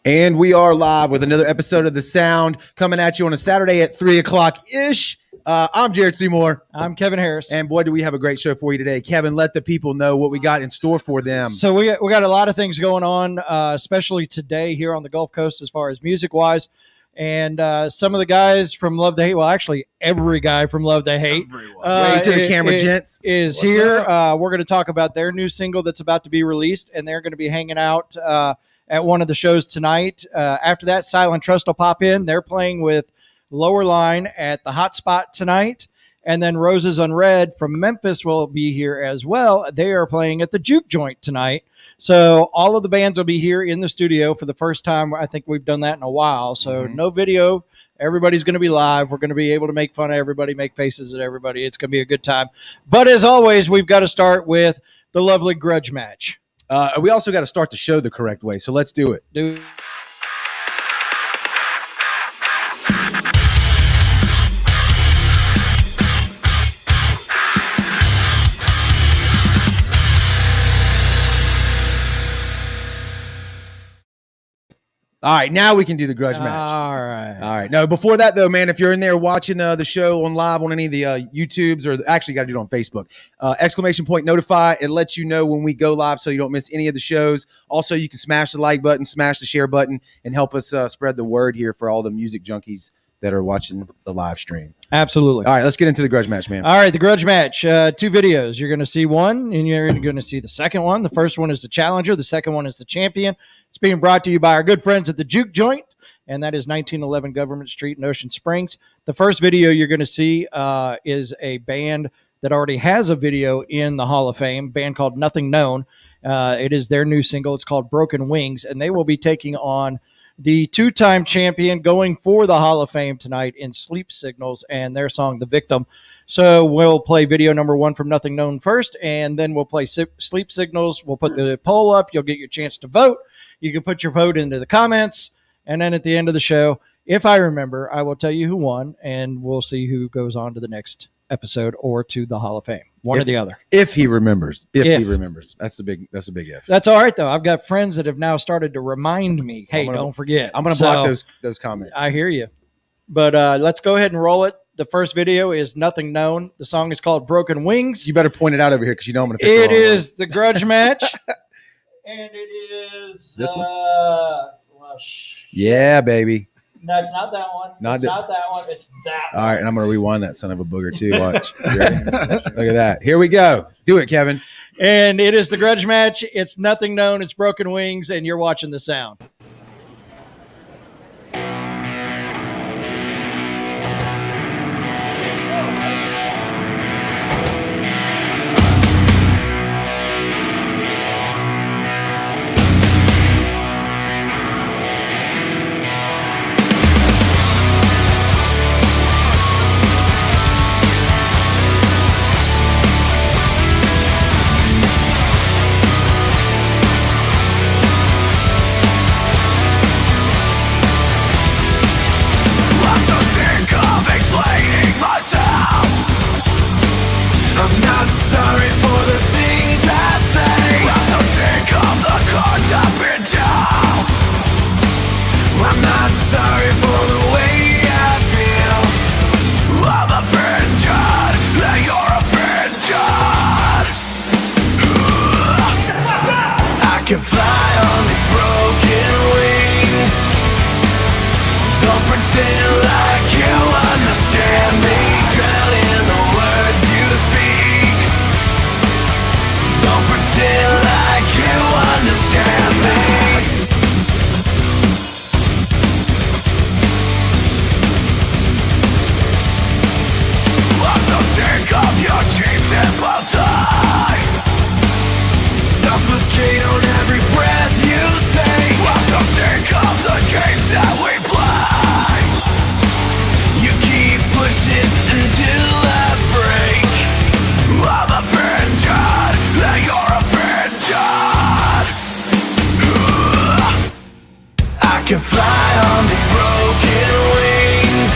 And we are live with another episode of The Sound coming at you on a Saturday at 3 o'clock-ish. I'm Jared Seymour. I'm Kevin Harris. And boy, do we have a great show for you today. Kevin, let the people know what we got in store for them. So we got a lot of things going on, especially today here on the Gulf Coast as far as music-wise. And some of the guys from Love to Hate, well, actually every guy from Love to Hate Wave to the camera, gents. Is What's here. We're going to talk about their new single that's about to be released, and they're going to be hanging out at one of the shows tonight. After that, Silent Trust will pop in. They're playing with Lowerline at the Hot Spot tonight. And then Roses Unread from Memphis will be here as well. They are playing at the Juke Joint tonight. So all of the bands will be here in the studio for the first time. I think we've done that in a while. So no video. Everybody's going to be live. We're going to be able to make fun of everybody, make faces at everybody. It's going to be a good time. But as always, we've got to start with the lovely Grudge Match. We also got to start the show the correct way, so let's do it. All right, now we can do the Grudge Match. All right. No, before that, though, man, if you're in there watching the show on live on any of the YouTubes, or actually got to do it on Facebook, exclamation point notify. It lets you know when we go live so you don't miss any of the shows. Also, you can smash the like button, smash the share button, and help us spread the word here for all the music junkies that are watching the live stream. Absolutely. All right, let's get into the Grudge Match, man. All right, the Grudge Match. 2 videos. You're going to see one, and you're going to see the second one. The first one is the challenger. The second one is the champion. It's being brought to you by our good friends at the Juke Joint, and that is 1911 Government Street in Ocean Springs. The first video you're going to see is a band that already has a video in the Hall of Fame, a band called NothingKnown. It is their new single. It's called Broken Wings, and they will be taking on the 2-time champion going for the Hall of Fame tonight in Sleep Signals and their song, The Victim. So we'll play video number 1 from NothingKnown first, and then we'll play Sleep Signals. We'll put the poll up. You'll get your chance to vote. You can put your vote into the comments. And then at the end of the show, if I remember, I will tell you who won, and we'll see who goes on to the next episode or to the Hall of Fame. One or the other. If he remembers. If he remembers. That's a big if. That's all right, though. I've got friends that have now started to remind me, hey, don't forget. I'm going to block those comments. I hear you. But let's go ahead and roll it. The first video is NothingKnown. The song is called Broken Wings. You better point it out over here because you know I'm going to piss It is the Grudge Match. And it is this one? Yeah, baby. No, it's not that one. Not that one. It's that one. All right, and I'm going to rewind that son of a booger too. Watch. Look at that. Here we go. Do it, Kevin. And it is the Grudge Match. It's NothingKnown. It's Broken Wings, and you're watching The Sound. can fly on these broken wings.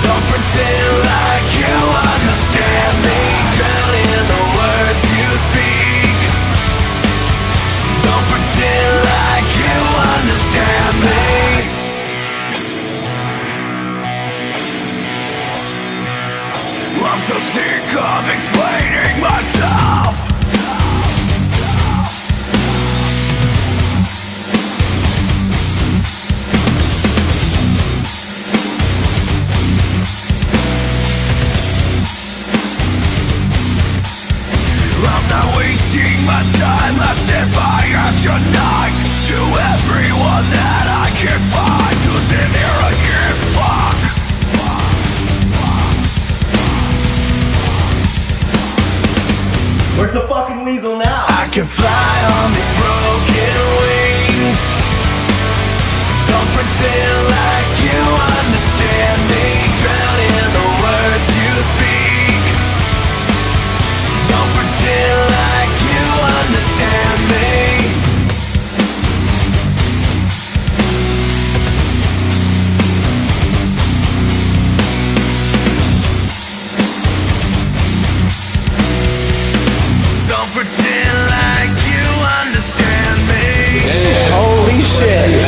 Don't pretend like you understand me. Drown in the words you speak. Don't pretend like you understand my time as if I am tonight. To everyone that I can find who's in here again, fuck. Where's the fucking weasel now? I can fly on these broken wings. Don't pretend like you understand me. Drown in the words you speak. Don't pretend like you understand me. Don't pretend like you understand me. Holy shit.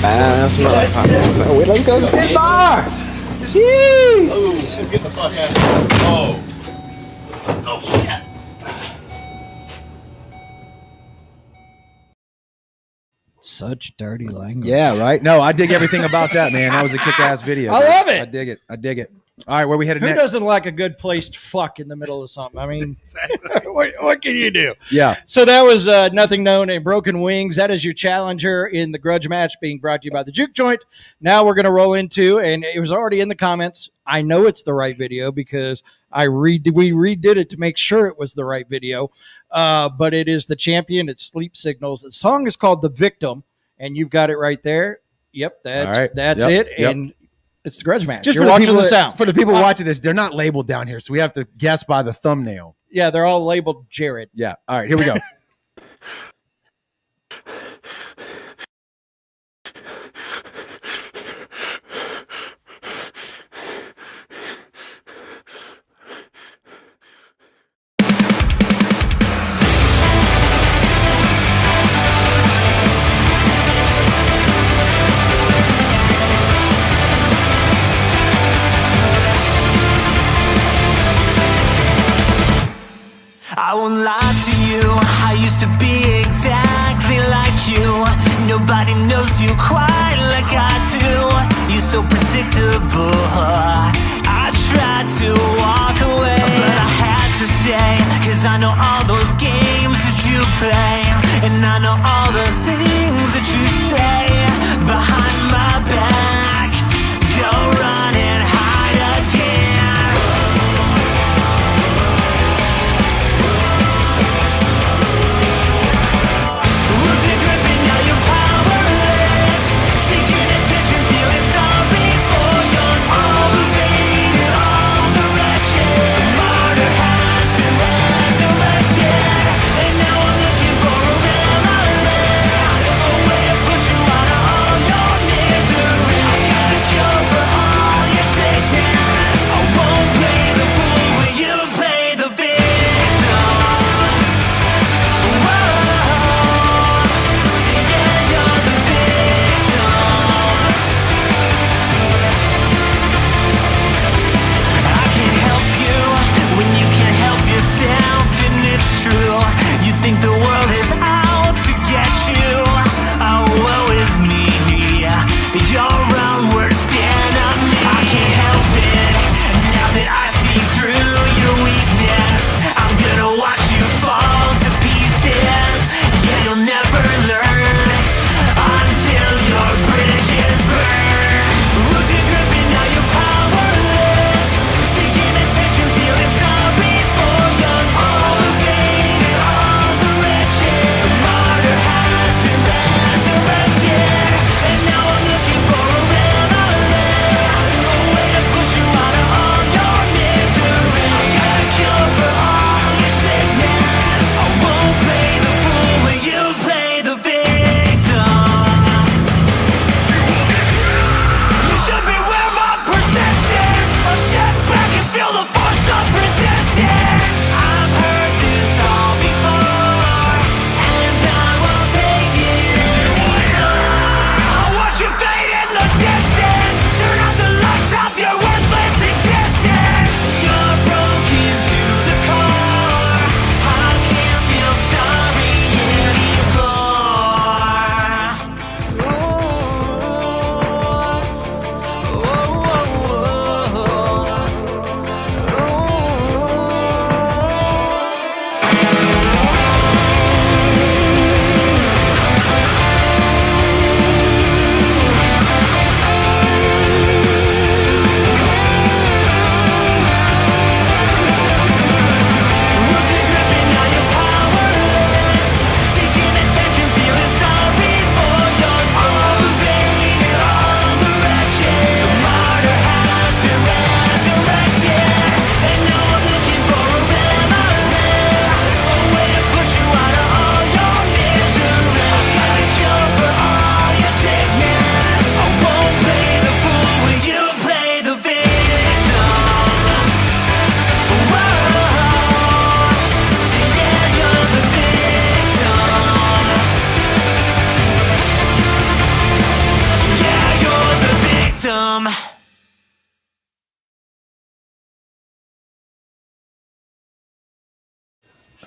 That's right. Wait, let's go to 10 bar. Jeez. Get the fuck out of here. Oh. Oh, shit. Such dirty language. Yeah, right. No, I dig everything about that, man. That was a kick-ass video. I dude. love it. I dig it. I dig it. All right, where we headed Who next? doesn't like a good placed fuck in the middle of something? I mean, what can you do? Yeah. So that was Nothing Known and Broken Wings. That is your challenger in the grudge match being brought to you by the Juke Joint. Now we're going to roll into, and it was already in the comments. I know it's the right video because we redid it to make sure it was the right video. But it is the champion. It's Sleep Signals. The song is called The Victim, and you've got it right there. Yep, that's it. Yep. And it's the grudge match. Just You're for the watching people the sound. For the people watching this, they're not labeled down here, so we have to guess by the thumbnail. Yeah, they're all labeled Jared. Yeah. All right, here we go. I won't lie to you, I used to be exactly like you. Nobody knows you quite like I do. You're so predictable. I tried to walk away, but I had to stay, 'cause I know all those games that you play, and I know all the things that you say behind my back. Go run and hide again. Losing grip and now you're powerless. Seeking attention, feeling sorry for yourself. All the pain and all the wretched. The martyr has been resurrected, and now I'm looking for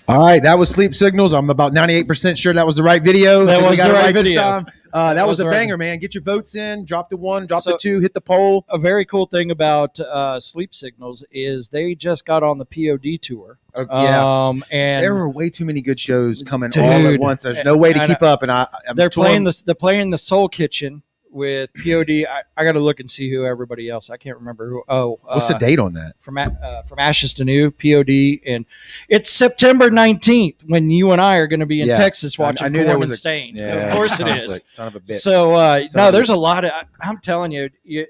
All right, that was Sleep Signals. I'm about 98% sure that was the right video. That We was got the it right this video. time. That was a the right banger, man. Get your votes in. Drop the 1, drop the 2, hit the poll. A very cool thing about Sleep Signals is they just got on the POD tour. Yeah. And There were way too many good shows coming all Dude. at once. There's no way to keep up, and I'm they're torn. playing this. They're playing the Soul Kitchen with POD. I got to look and see who everybody else. I can't remember who. Oh, What's the date on that? From Ashes to New, POD, and it's September 19th when you and I are going to be in Yeah. Texas watching I knew there Corn was and a- Stain. Yeah, Of course it is. conflict. Son of a bitch. So Son no, of a there's bitch. a lot of. I'm telling you, it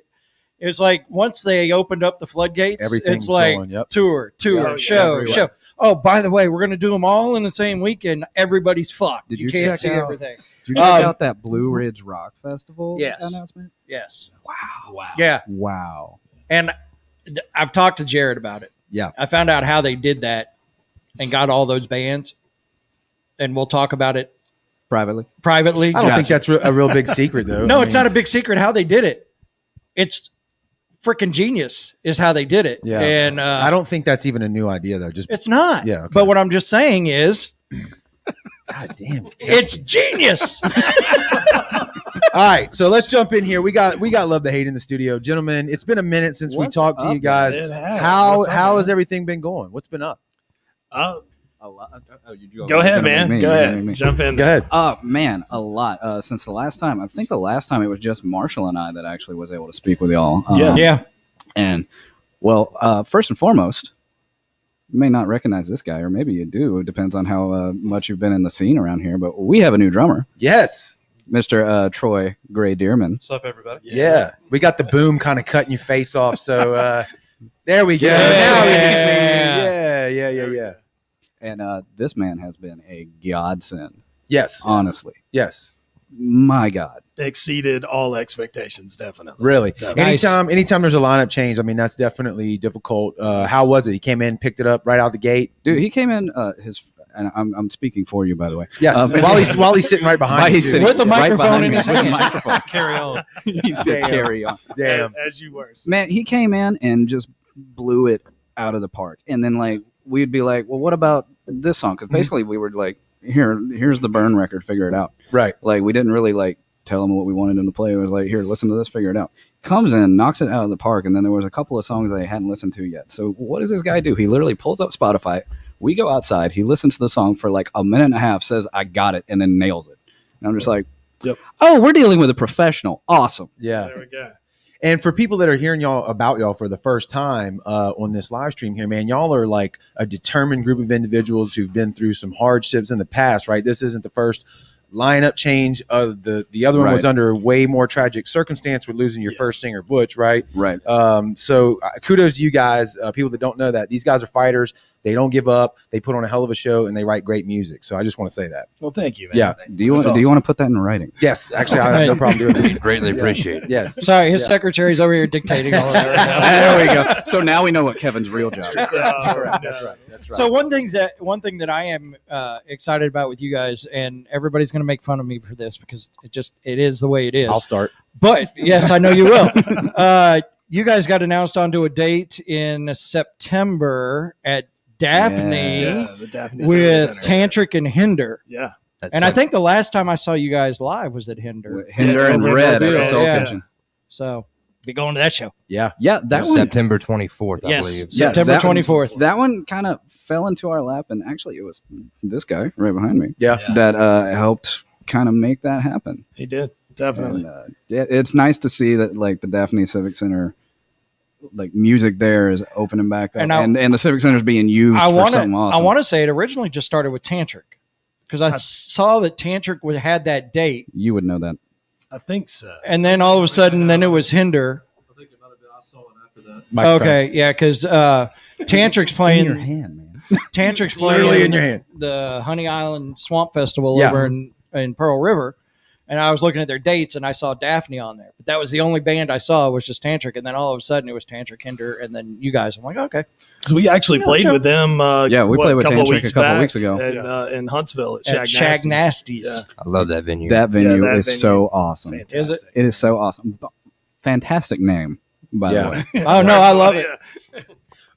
was like once they opened up the floodgates, Everything's it's like going, yep. tour, Yeah, show, everywhere. show. Oh, by the way, we're going to do them all in the same weekend. Everybody's fucked. Did you you can't check see out- everything. Did you check Um, out that Blue Ridge Rock Festival Yes. announcement? Yes. Wow. Yeah. Wow. And I've talked to Jared about it. Yeah. I found out how they did that and got all those bands. And we'll talk about it Privately. privately. I don't think that's a real big secret, though. No, it's not a big secret how they did it. It's freaking genius is how they did it. Yeah. And I don't think that's even a new idea, though. Just it's not. Yeah, okay. But what I'm just saying is God damn. it's genius. All right, so let's jump in here. We got love to hate in the studio, gentlemen. It's been a minute since What's we talked to up, you guys. It has. How What's up, how man? has everything been going? What's been up? Oh, A lot. go ahead, man. Go ahead. Jump in. Go ahead. Man, a lot. Since the last time, I think the last time it was just Marshall and I that actually was able to speak with y'all. Yeah. And well, first and foremost, you may not recognize this guy, or maybe you do. It depends on how much you've been in the scene around here. But we have a new drummer, Yes. Mr. Troy Gray Dearman. What's up, everybody? Yeah. We got the boom kind of cutting your face off. So there we go. Yeah. Now we can see. Yeah. And this man has been a godsend, Yes. honestly. Yes. My God. Exceeded all expectations, definitely. Really. Nice. Anytime there's a lineup change, I mean, that's definitely difficult. How was it? He came in, picked it up right out the gate. Dude, he came in, and I'm speaking for you, by the way. Yes. while he's sitting right behind While you. he's too. sitting With the right microphone behind in me, his with the hand. microphone. Carry on. He said Damn. carry on. Damn. As you were. Man, he came in and just blew it out of the park. And then, like, we'd be like, well, what about this song? Because basically we were like, here's the burn record, figure it out. Right. Like, we didn't really, like, tell him what we wanted him to play. It was like, here, listen to this, figure it out. Comes in, knocks it out of the park, and then there was a couple of songs that I hadn't listened to yet. So what does this guy do? He literally pulls up Spotify. We go outside. He listens to the song for like a minute and a half, says, I got it, and then nails it. And I'm just like, Yep. oh, we're dealing with a professional. Awesome. Yeah. There we go. And for people that are hearing about y'all for the first time on this live stream here, man, y'all are like a determined group of individuals who've been through some hardships in the past, right? This isn't the first lineup change. The other one was Right. under way more tragic circumstance with losing your first singer, Butch, right? Right. So kudos to you guys. People that don't know that, these guys are fighters. They don't give up. They put on a hell of a show, and they write great music. So I just want to say that. Well, thank you, man. Yeah. Do you want That's do you awesome. want to put that in writing? Yes. Actually, I have no problem doing that. Greatly appreciate it. Yes. Sorry, his Yeah. secretary's over here dictating all of that right now. There we go. So now we know what Kevin's real job is. That's right. That's right. So one thing that I am excited about with you guys, and everybody's going to make fun of me for this because it is the way it is. I'll start. But yes, I know you will. You guys got announced onto a date in September at Daphne Yeah, the Daphne with Civic Center. Tantric and Hinder. Yeah. And I think the last time I saw you guys live was at Hinder. Hinder and Yeah, Red at yeah, the Soul yeah. Kitchen. So be going to that show. Yeah. Yeah, that one. September 24th, I Yes. believe. Yeah, September that one- 24th. That one kind of fell into our lap, and actually, it was this guy right behind me Yeah. that helped kind of make that happen. He did. Definitely. And, it's nice to see that like the Daphne Civic Center, like music there is opening back up, And and the Civic Center is being used for something awesome. I want to say it originally just started with Tantric because I saw that Tantric had that date, You would know that. I think so. and then all of a sudden, then it was Hinder. Microphone. Okay, yeah, because Tantric's In playing. your hand, man. Tantric's Literally playing in your hand. the Honey Island Swamp Festival Yeah. over in Pearl River, and I was looking at their dates and I saw Daphne on there, but that was the only band I saw was just Tantric, and then all of a sudden it was Tantric, Hinder, and then you guys. I'm like, okay, So we actually played sure. with them. Yeah, we played with couple Tantric weeks a couple back weeks ago. in Huntsville at at Shag Nasty's. Nasty's. Yeah. I love that venue. That venue that is venue. so awesome. Fantastic. Is it? It is so awesome. Fantastic name, by Yeah. the way. Oh no, I love it. Yeah.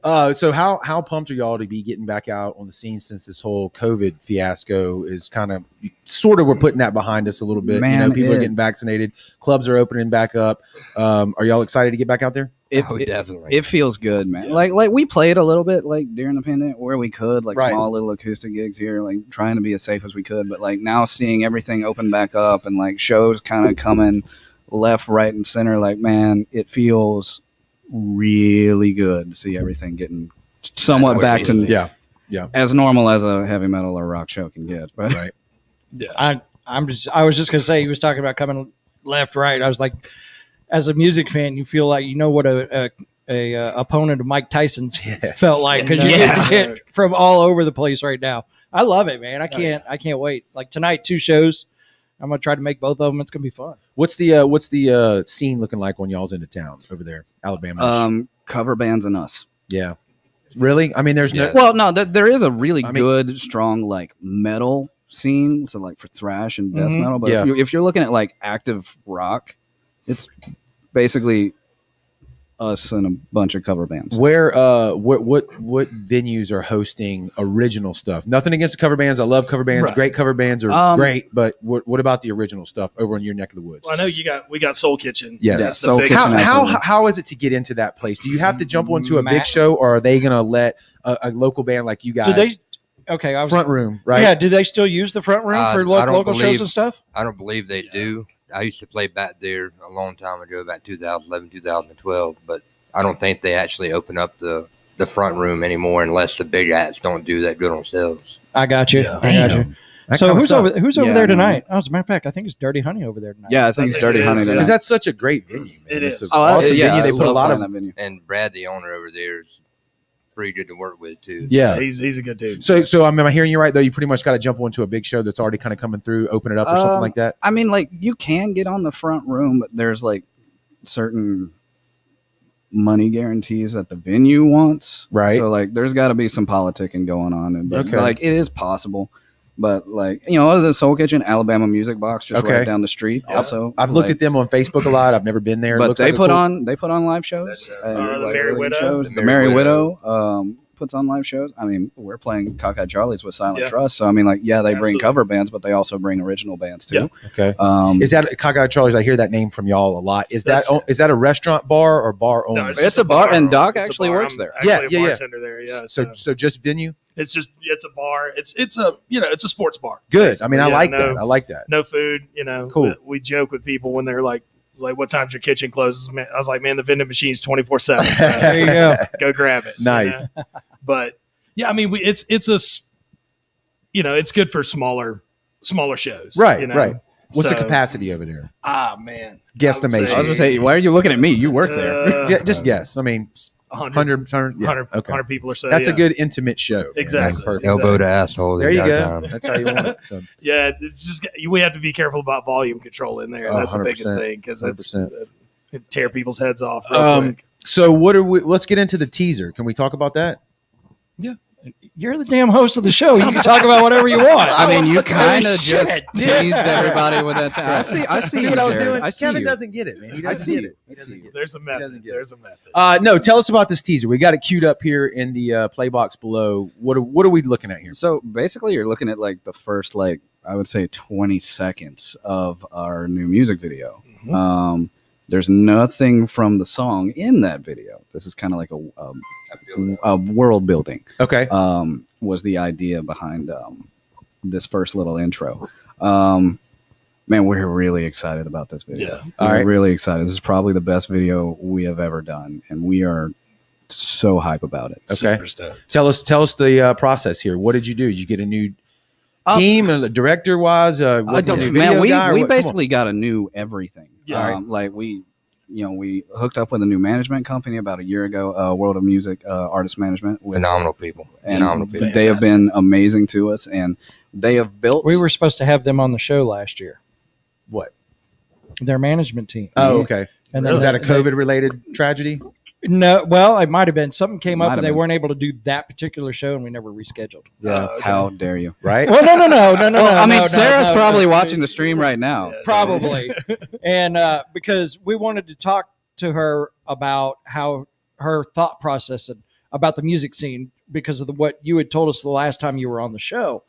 So how pumped are y'all to be getting back out on the scene since this whole COVID fiasco is kind of sort of we're putting that behind us a little bit. Man, People are getting vaccinated, clubs are opening back up. Are y'all excited to get back out there? Definitely. It feels good, man. Like we played a little bit like during the pandemic where we could, like small little acoustic gigs here, like trying to be as safe as we could. But like now seeing everything open back up and like shows kind of coming left, right, and center, like man, it feels really good to see everything getting somewhat back to as normal as a heavy metal or rock show can get. But right. Yeah. I was just gonna say he was talking about coming left, right. I was like, as a music fan, you feel like you know what a opponent of Mike Tyson's felt like because you get hit from all over the place right now. I love it, man. I can't wait. Like tonight, 2 shows. I'm gonna try to make both of them. It's gonna be fun. What's the scene looking like when y'all's into town over there, Alabama? Cover bands and us. Yeah, really. I mean, there's no. Well, no, there is a really good, strong like metal scene. So like for thrash and death metal. But if you're looking at like active rock, it's basically us and a bunch of cover bands. Where what venues are hosting original stuff? Nothing against the cover bands. I love cover bands. Right. Great cover bands are great, but what about the original stuff over in your neck of the woods? Well, I know we got Soul Kitchen. Yes. That's Soul the big Kitchen. How is it to get into that place? Do you have to jump onto a big show, or are they going to let a local band like you guys? Do they? Okay, front room, right? Yeah. Do they still use the front room for local shows and stuff? I don't believe they do. I used to play back there a long time ago, about 2011, 2012, but I don't think they actually open up the front room anymore unless the big acts don't do that good on themselves. I got you. I got you. So who's over there tonight? Oh, as a matter of fact, I think it's Dirty Honey over there tonight. Yeah, I think it's Dirty Honey tonight. Because that's such a great venue. Man. It is. It's an awesome venue. They put a lot of that venue. And Brad, the owner over there, is pretty good to work with too. Yeah, he's a good dude. So am I hearing you right though? You pretty much got to jump onto a big show that's already kind of coming through, open it up or something like that. I mean, like you can get on the front room, but there's like certain money guarantees that the venue wants, right? So like, there's got to be some politicking going on, and like it is possible. But like other than Soul Kitchen, Alabama Music Box just right down the street. Also, I've looked at them on Facebook a lot. I've never been there. But they put on live shows. The Merry Widow. The Merry Widow puts on live shows. I mean, we're playing Cockeyed Charlie's with Silent Trust, so I mean, like, they bring cover bands, but they also bring original bands too. Yeah. Okay. Is that Cockeyed Charlie's? I hear that name from y'all a lot. Is that a restaurant bar or bar only? No, it's a bar, and Doc actually works there. Actually a bartender there. Yeah. So just venue. It's a bar. It's a sports bar. Good. I mean, I like that. I like that. No food. Cool. We joke with people when they're like, what time's your kitchen closes? Man, I was like, man, the vending machine's 24/7. There you go. Go grab it. Nice. But yeah, I mean, it's good for smaller shows. Right. Right. What's the capacity over there? Man. Guesstimation. I was gonna say, why are you looking at me? You work there. Just guess. I mean, 100 people or so. That's a good intimate show. Exactly. Perfect. Elbow to asshole. There you go. That's how you want it. So. Yeah, it's just we have to be careful about volume control in there. That's the biggest thing because it tear people's heads off. Real quick. So let's get into the teaser. Can we talk about that? Yeah. You're the damn host of the show. You can talk about whatever you want. I mean, you kind of just teased everybody with that. I see what I was doing. Kevin doesn't get it, man. He doesn't get it. There's a method. No, tell us about this teaser. We got it queued up here in the play box below. What are we looking at here? So basically, you're looking at like the first, like I would say, 20 seconds of our new music video. Mm-hmm. There's nothing from the song in that video. This is kind of like a world building. Okay. Was the idea behind this first little intro. Man, we're really excited about this video. Yeah. We're really excited. This is probably the best video we have ever done, and we are so hype about it. Okay. Tell us the process here. What did you do? Did you get a new team, director wise? We basically got a new everything. Yeah. Like we hooked up with a new management company about a year ago, World of Music Artist Management. Phenomenal people. They have been amazing to us, and they have built. We were supposed to have them on the show last year. What? Their management team. Oh, okay. And was that a COVID related tragedy? No, well, it might have been. Something came up and they weren't able to do that particular show, and we never rescheduled. Yeah, how dare you? Right? Well, no. I mean, Sarah's probably watching the stream right now. Probably. And because we wanted to talk to her about how her thought process about the music scene because of what you had told us the last time you were on the show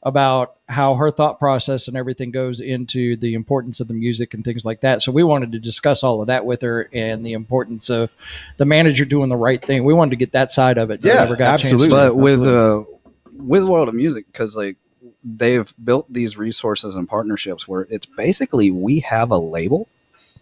about how her thought process and everything goes into the importance of the music and things like that. So we wanted to discuss all of that with her and the importance of the manager doing the right thing. We wanted to get that side of it. Yeah, Never got absolutely. A chance to. But with World of Music, because like they've built these resources and partnerships where it's basically we have a label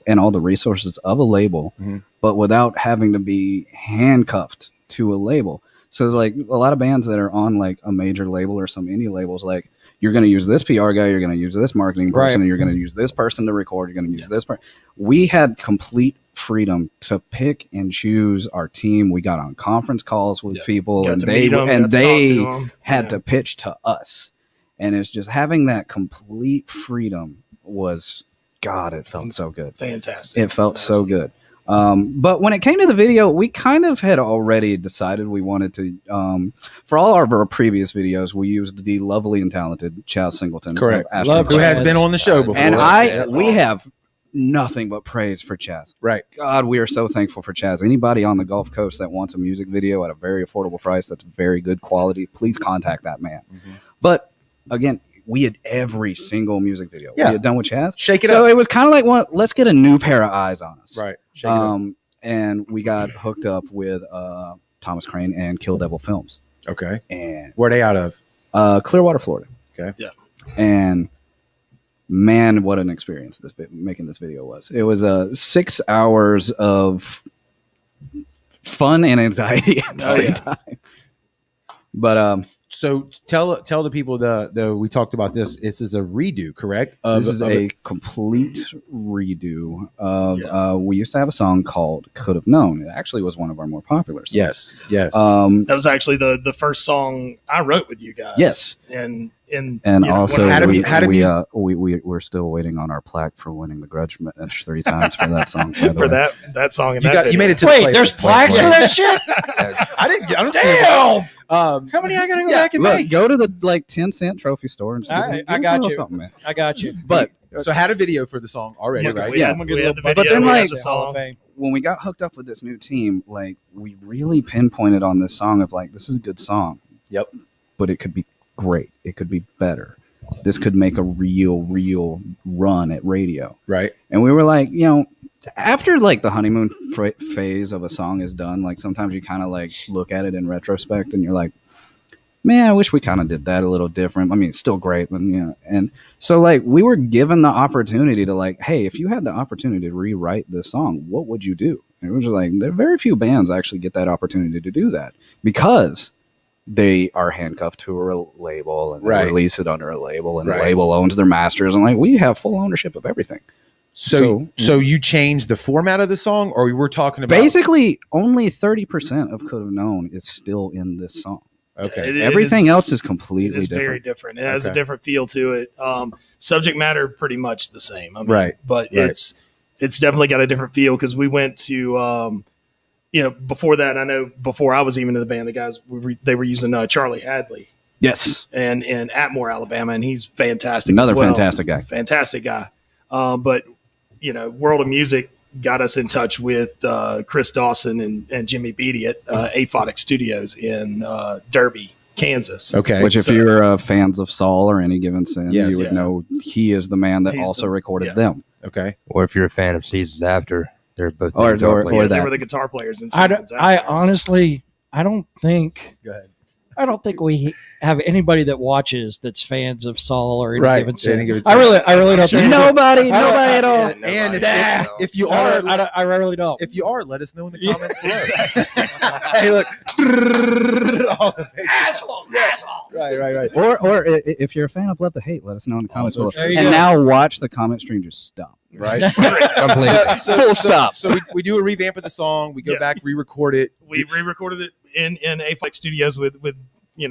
and all the resources of a label, but without having to be handcuffed to a label. So it's like a lot of bands that are on like a major label or some indie labels, like you're going to use this PR guy, you're going to use this marketing person, and you're going to use this person to record, you're going to use this person. We had complete freedom to pick and choose our team. We got on conference calls with people, and they had to pitch to us. And it's just having that complete freedom was, God, it felt so good. Fantastic. It felt so good. But when it came to the video, we kind of had already decided we wanted to, for all of our previous videos, we used the lovely and talented Chaz Singleton. Correct. Who Who has been on the show before. And we have nothing but praise for Chaz. Right. God, we are so thankful for Chaz. Anybody on the Gulf Coast that wants a music video at a very affordable price that's very good quality, please contact that man. But again, we had every single music video we had done with Chaz. Shake it so up. it was kind of like, let's get a new pair of eyes on us. Right. Shake it up. And we got hooked up with Thomas Crane and Kill Devil Films. Okay. And where are they out of? Clearwater, Florida. Okay. Yeah. And man, what an experience making this video was. It was 6 hours of fun and anxiety at the same time. But so tell the people the we talked about this. This is a redo, correct? This is a complete redo of. We used to have a song called "Could Have Known." It actually was one of our more popular songs. Yes. That was actually the first song I wrote with you guys. Yes, and also we're still waiting on our plaque for winning the Grudge Match 3 times for that song. For that song. And you made it to Wait, the there's plaques for that shit? I don't Damn. How many I gotta go back and make? Go to the 10-cent trophy store and I got you. Something, man. I got you. But so had a video for the song already, right? We had the video, but then we had like the song. when we got hooked up with this new team, like we really pinpointed on this song of like, this is a good song. Yep. But it could be great. It could be better. This could make a real run at radio. Right. And we were like, after like the honeymoon phase of a song is done, like sometimes you kind of like look at it in retrospect and you're like, man, I wish we kind of did that a little different. I mean, it's still great, but and so like we were given the opportunity to like, hey, if you had the opportunity to rewrite this song, what would you do? And it was like, there are very few bands actually get that opportunity to do that because they are handcuffed to a label and they release it under a label and the label owns their masters. And like, we have full ownership of everything. So you changed the format of the song, or we were talking about basically only 30% of Could Have Known is still in this song. Okay. Everything else is completely It's different. very different. It has a different feel to it. Subject matter pretty much the same. I mean, right. But it's definitely got a different feel because we went to before that, I know before I was even in the band, the guys they were using Charlie Hadley. Yes. And in Atmore, Alabama, and he's fantastic. Another as well. fantastic guy. Fantastic guy. But World of Music got us in touch with Chris Dawson and Jimmy Beatty at Aphotic Studios in Derby, Kansas. Okay. Which if you're fans of Saul or Any Given Sin, you would know he is the man that also recorded them. Okay. Or if you're a fan of Seasons After, they're both or they were the guitar players in Seasons After. I honestly, I don't think. Go ahead. I don't think we have anybody that watches that's fans of Saul or Any Given Sin. Any I really don't think nobody at all. And if you are, I really don't. If you are, let us know in the comments below. Hey, look, asshole. Right. Or if you're a fan of Love to Hate, let us know in the comments below. There you And go. now watch the comment stream just stop. Right. Completely. Full stop. So we do a revamp of the song. We go back, re-record it. We re-recorded it in Aphotic Studios with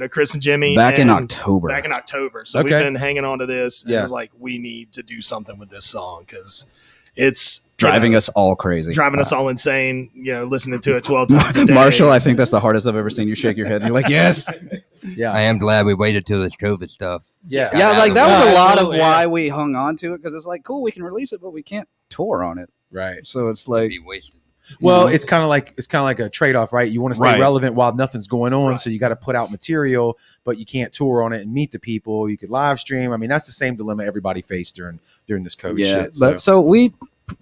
Chris and Jimmy Back in October. So we've been hanging on to this. And it was like, we need to do something with this song because it's driving us all crazy. Driving us all insane, listening to it 12 times a day. Marshall, I think that's the hardest I've ever seen you shake your head. And you're like, yes. Yeah. I am glad we waited till this COVID stuff. Yeah. Yeah, like that was a lot of Absolutely, why we hung on to it because it's like, cool, we can release it, but we can't tour on it. Right. So it's It'd like, be wasted. Well, know? it's kind of like a trade off, right? You want to stay Right. relevant while nothing's going on, so you got to put out material, but you can't tour on it and meet the people. You could live stream. I mean, that's the same dilemma everybody faced during this COVID shit. But so we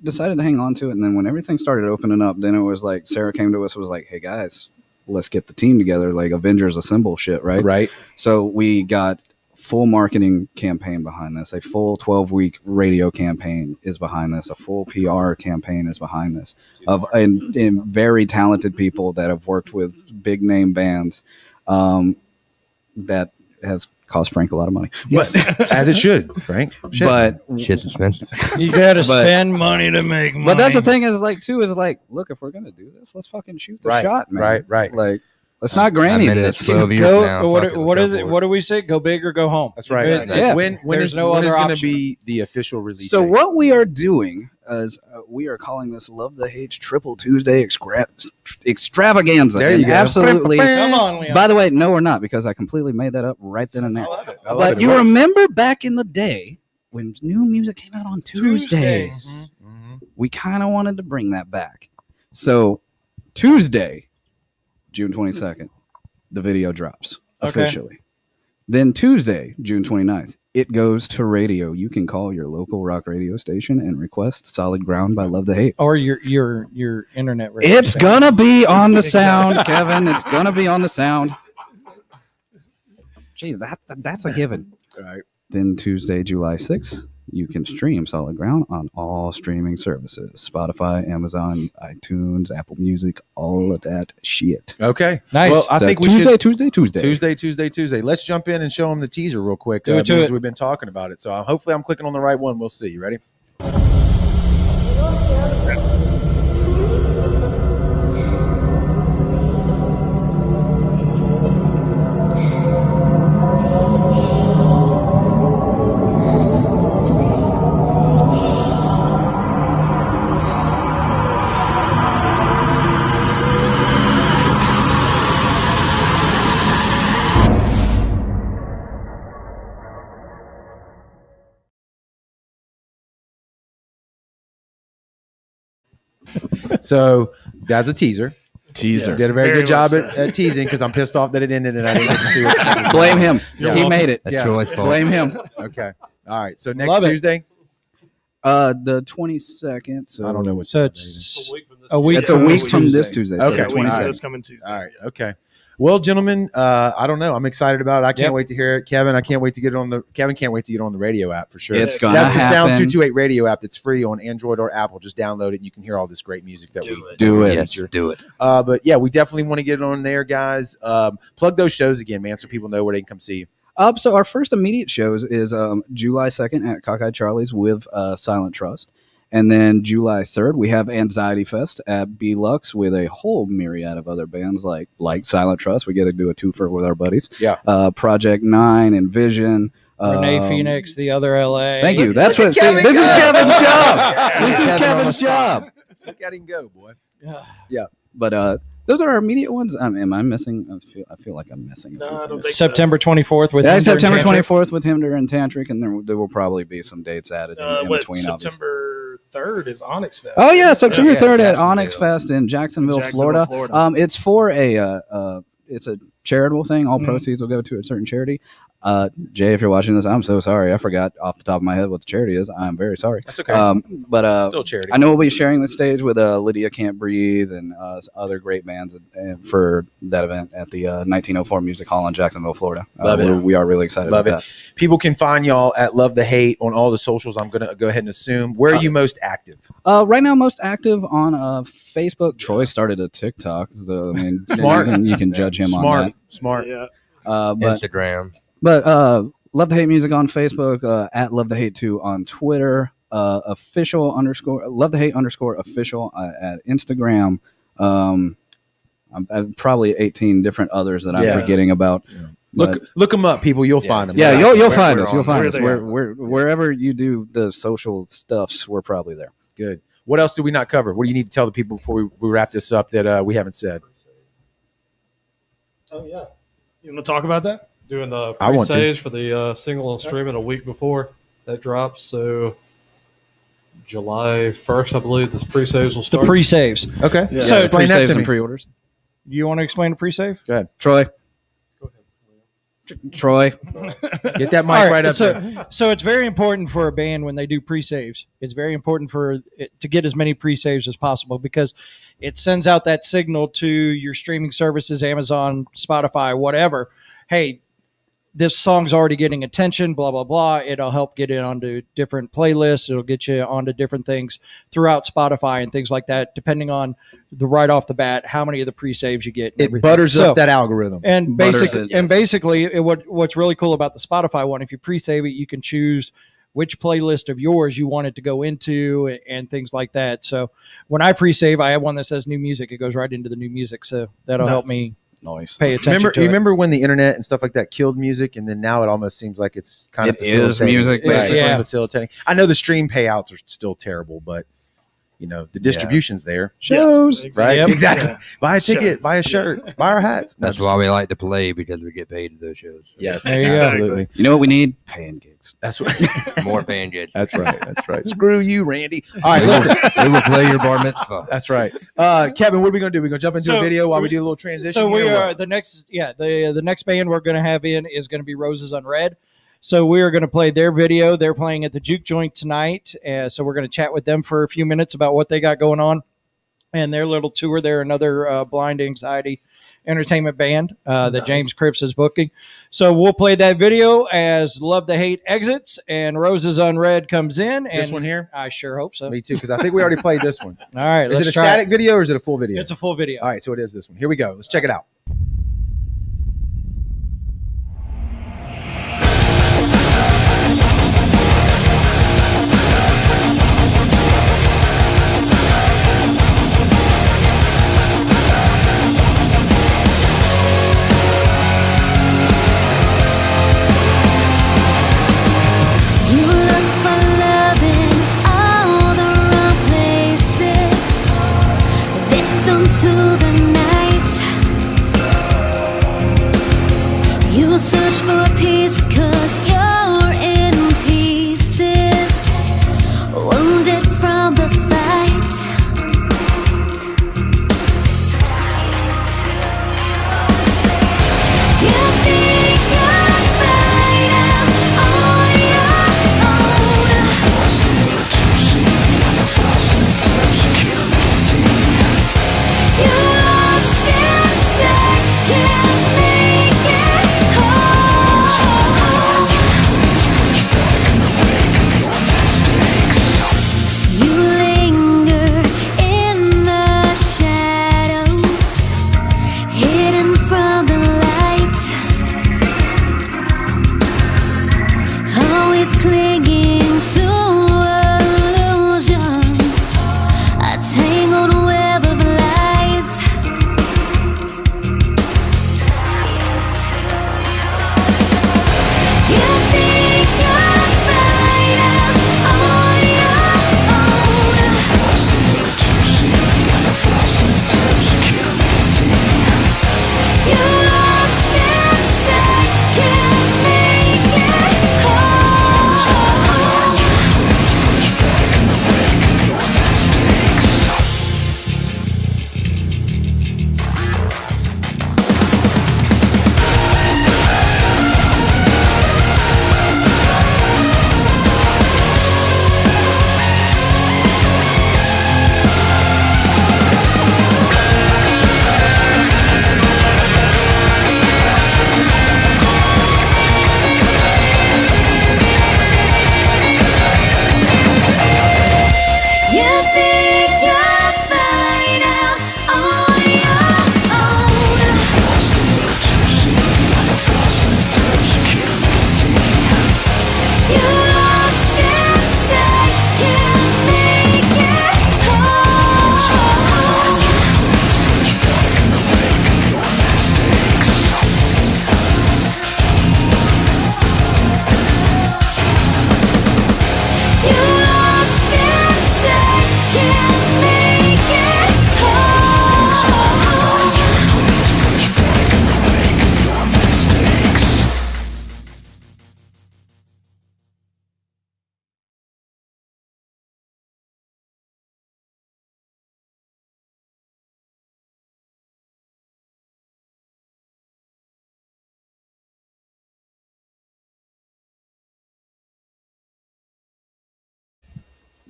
decided to hang on to it, and then when everything started opening up, then it was like Sarah came to us and was like, "Hey guys, let's get the team together, like Avengers Assemble shit, right?" Right. So we got full marketing campaign behind this. A full 12-week radio campaign is behind this. A full PR campaign is behind this. And very talented people that have worked with big name bands. That has cost Frank a lot of money. Yes, as it should, Frank. Shit. But Shit's expensive. You got to But- spend money to make money. But that's the thing is like, look, if we're gonna do this, let's fucking shoot the Right, shot, man. right. Like, let's not granny I'm in this. this 12 years Go, now. what Fuck it, what let's is go it? for What do we say? Go big or go home. That's right. Exactly. Yeah. When There's is no when other is going to option. be the official release? So date? what we are doing is we are calling this Love the Hate Triple Tuesday extravaganza. There you And go. Absolutely. Come on, Leon. By the way, no, we're not, because I completely made that up right then and there. I love it. But you remember back in the day when new music came out on Tuesdays, we kind of wanted to bring that back. So Tuesday, June 22nd, the video drops Okay. officially. Then Tuesday, June 29th, it goes to radio. You can call your local rock radio station and request Solid Ground by Love the Hate. Or your internet radio. It's gonna be on the sound, Kevin. It's gonna be on the sound. Gee, that's a given. All right. Then Tuesday, July 6th, you can stream Solid Ground on all streaming services: Spotify, Amazon, iTunes, Apple Music, all of that shit. Okay. Nice. Well, I So think we Tuesday, should Tuesday. Tuesday. Let's jump in and show them the teaser real quick. Do it to because it. we've been talking about it. So hopefully I'm clicking on the right one. We'll see. You ready? So that's a teaser. Teaser. Did a very Very good job much at teasing because I'm pissed off that it ended and I didn't get to see it. Blame him. Yeah. He made it. That's Yeah. Troy's fault. Blame him. Okay. All right. So next Love it. Tuesday. The 22nd. So I don't know what. So it's a week. It's a week from this Tuesday. So Okay. the Yeah, 22nd. this coming Tuesday. All right. Okay. Well, gentlemen, I don't know. I'm excited about it. I can't Yep. wait to hear it. Kevin, I can't wait to get it on the. Kevin can't wait to get it on the radio app for sure. It's gonna That's the Sound happen. 228 radio app that's free on Android or Apple. Just download it and you can hear all this great music that we Do it. Yes, do it. But yeah, we definitely want to get it on there, guys. Plug those shows again, man, so people know where they can come see you. So our first immediate shows is July 2nd at Cockeyed Charlie's with Silent Trust. And then July 3rd, we have Anxiety Fest at B-Lux with a whole myriad of other bands like Silent Trust. We get to do a twofer with our buddies. Yeah. Project 9, Envision. Renee Phoenix, the other LA. Thank you. That's what. See, Kevin this is go. Kevin's job. This is Kevin on Kevin's the spot. job. Look at him go, boy. Yeah. But those are our immediate ones. Am I missing? I feel like I'm missing. a few No, I don't things. think so. September 24th with Yeah, Hinder and September Tantric. 24th with Hinder and Tantric, and there will probably be some dates added in What, between. obviously. September 3rd is Onyx Fest. Oh yeah, September Yeah, 3rd at Jacksonville. Onyx Fest in Jacksonville, Jacksonville, Florida. Florida. It's for it's a charitable thing. All Mhm. proceeds will go to a certain charity. Jay, if you're watching this, I'm so sorry. I forgot off the top of my head what the charity is. I'm very sorry. That's okay. But Still charity. I know we'll be sharing the stage with Lydia Can't Breathe and other great bands for that event at the 1904 Music Hall in Jacksonville, Florida. Love it. We are really excited Love about it. People can find y'all at Love the Hate on all the socials. I'm going to go ahead and assume. Where are you most active? that. Right now, most active on Facebook. Troy started a TikTok, so I mean, Smart. you can judge him on Smart. Yeah. that. But Instagram. Love the Hate Music on Facebook, at Love the Hate 2 on Twitter, official _ Love the Hate _ official at Instagram. I've probably 18 different others that I'm Yeah. forgetting about. But- Look them up, people. You'll Yeah. find them. yeah, you'll find we're us. You'll on find there. us. We're We're wherever you do the social stuffs, we're probably there. Good. What else did we not cover? What do you need to tell the people before we wrap this up that we haven't said? Oh yeah. You want to talk about that? Doing the I want to. pre-stage for the single and streaming a week before that drops. So July 1st, I believe. This pre-saves will The start. pre-saves. Okay. Yeah. So explain that Pre-saves to and me. pre-orders. You want to explain the pre-save? Go ahead. Troy. Troy. Get that mic All right up so, there. so it's very important for a band when they do pre-saves. It's very important for it to get as many pre-saves as possible because it sends out that signal to your streaming services, Amazon, Spotify, whatever. Hey, this song's already getting attention, blah, blah, blah. It'll help get it onto different playlists. It'll get you onto different things throughout Spotify and things like that, depending on the right off the bat, how many of the pre-saves you get. And It everything. butters So- up that algorithm. and Butters basically, what's really cool about the Spotify one, if you pre-save it, you can choose which playlist of yours you want it to go into and things like that. So when I pre-save, I have one that says new music. It goes right into the new music. So that'll help me Nice. pay attention to You it. remember when the internet and stuff like that killed music, and then now it almost seems like it's kind of It is facilitating. music, Right, basically. it's Yeah. facilitating. I know the stream payouts are still terrible, but the distribution's there. Shows. Right? Yep. Exactly. Yeah. Buy a ticket, Shows. buy a shirt, buy our hats. That's why we like to play, because we get paid at those shows. Yes, There you go. absolutely. You know what we need? Paying gigs. That's what. More paying gigs. That's right. That's right. Screw you, Randy. All right, listen. We will play your bar mitzvah. That's right. Kevin, what are we gonna do? We're gonna jump into a video while we do a little transition. So we here, or are what? the next band we're going to have in is going to be Roses Unread. So we are going to play their video. They're playing at the Juke Joint tonight. So we're going to chat with them for a few minutes about what they got going on and their little tour. They're another blind anxiety entertainment band that James Cripps is booking. So we'll play that video as Love to Hate exits and Roses Unread comes in. And This one here? I sure hope so. Me too, because I think we already played this one. All right, Is let's it a try static video or is it a full video? It's a full video. All right, so it is this one. Here we go. Let's check it out. You look for love in all the wrong places. Victim to the night.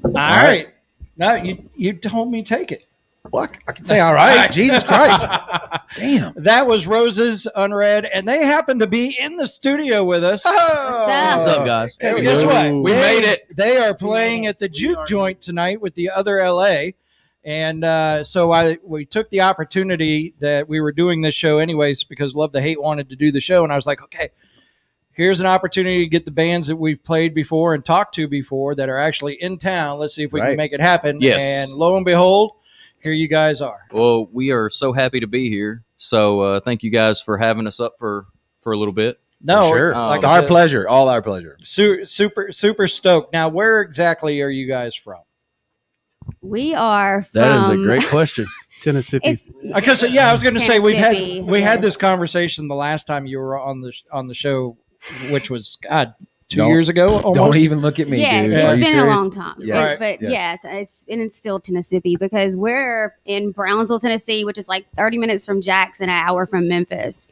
All right. No, you told me take it. Well, I can say all right. Jesus Christ. Damn. That was Rose's Unread, and they happen to be in the studio with us. What's up, guys? Because guess what? We made it. They are playing at the Juke Joint tonight with the other LA. And so we took the opportunity that we were doing this show anyways because Love to Hate wanted to do the show. And I was like, okay, here's an opportunity to get the bands that we've played before and talked to before that are actually in town. Let's see if we can make it happen. Yes. And lo and behold, here you guys are. Well, we are so happy to be here. So thank you guys for having us up for a little bit. No, sure. It's our pleasure. All our pleasure. Super stoked. Now, where exactly are you guys from? We are from... That is a great question. Tennessee. Because I was going to say we Tennessee, had this conversation the last time you were on the show, which was 2 Don't- years ago. Almost. Don't even look at me, Yes, dude. it's Are you been serious? a long time. Yes. But Yes. it's still Tennessee because we're in Brownsville, Tennessee, which is like 30 minutes from Jackson, an hour from Memphis.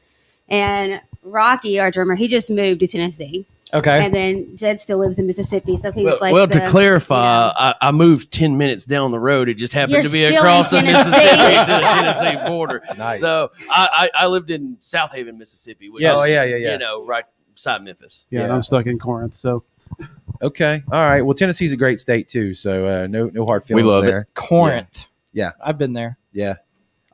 And Rocky, our drummer, he just moved to Tennessee. Okay. And then Jed still lives in Mississippi, so he's like. Well, to clarify, I moved 10 minutes down the road. It just happened You're to be still across the in Mississippi Tennessee. to the Tennessee border. Nice. So I lived in South Haven, Mississippi, which Yes. is, Oh, yeah. you know, right beside Memphis. Yeah, and I'm stuck in Corinth. So Okay. All right. Well, Tennessee's a great state too. So no hard feelings love it. there. Corinth. Yeah. I've been there. Yeah.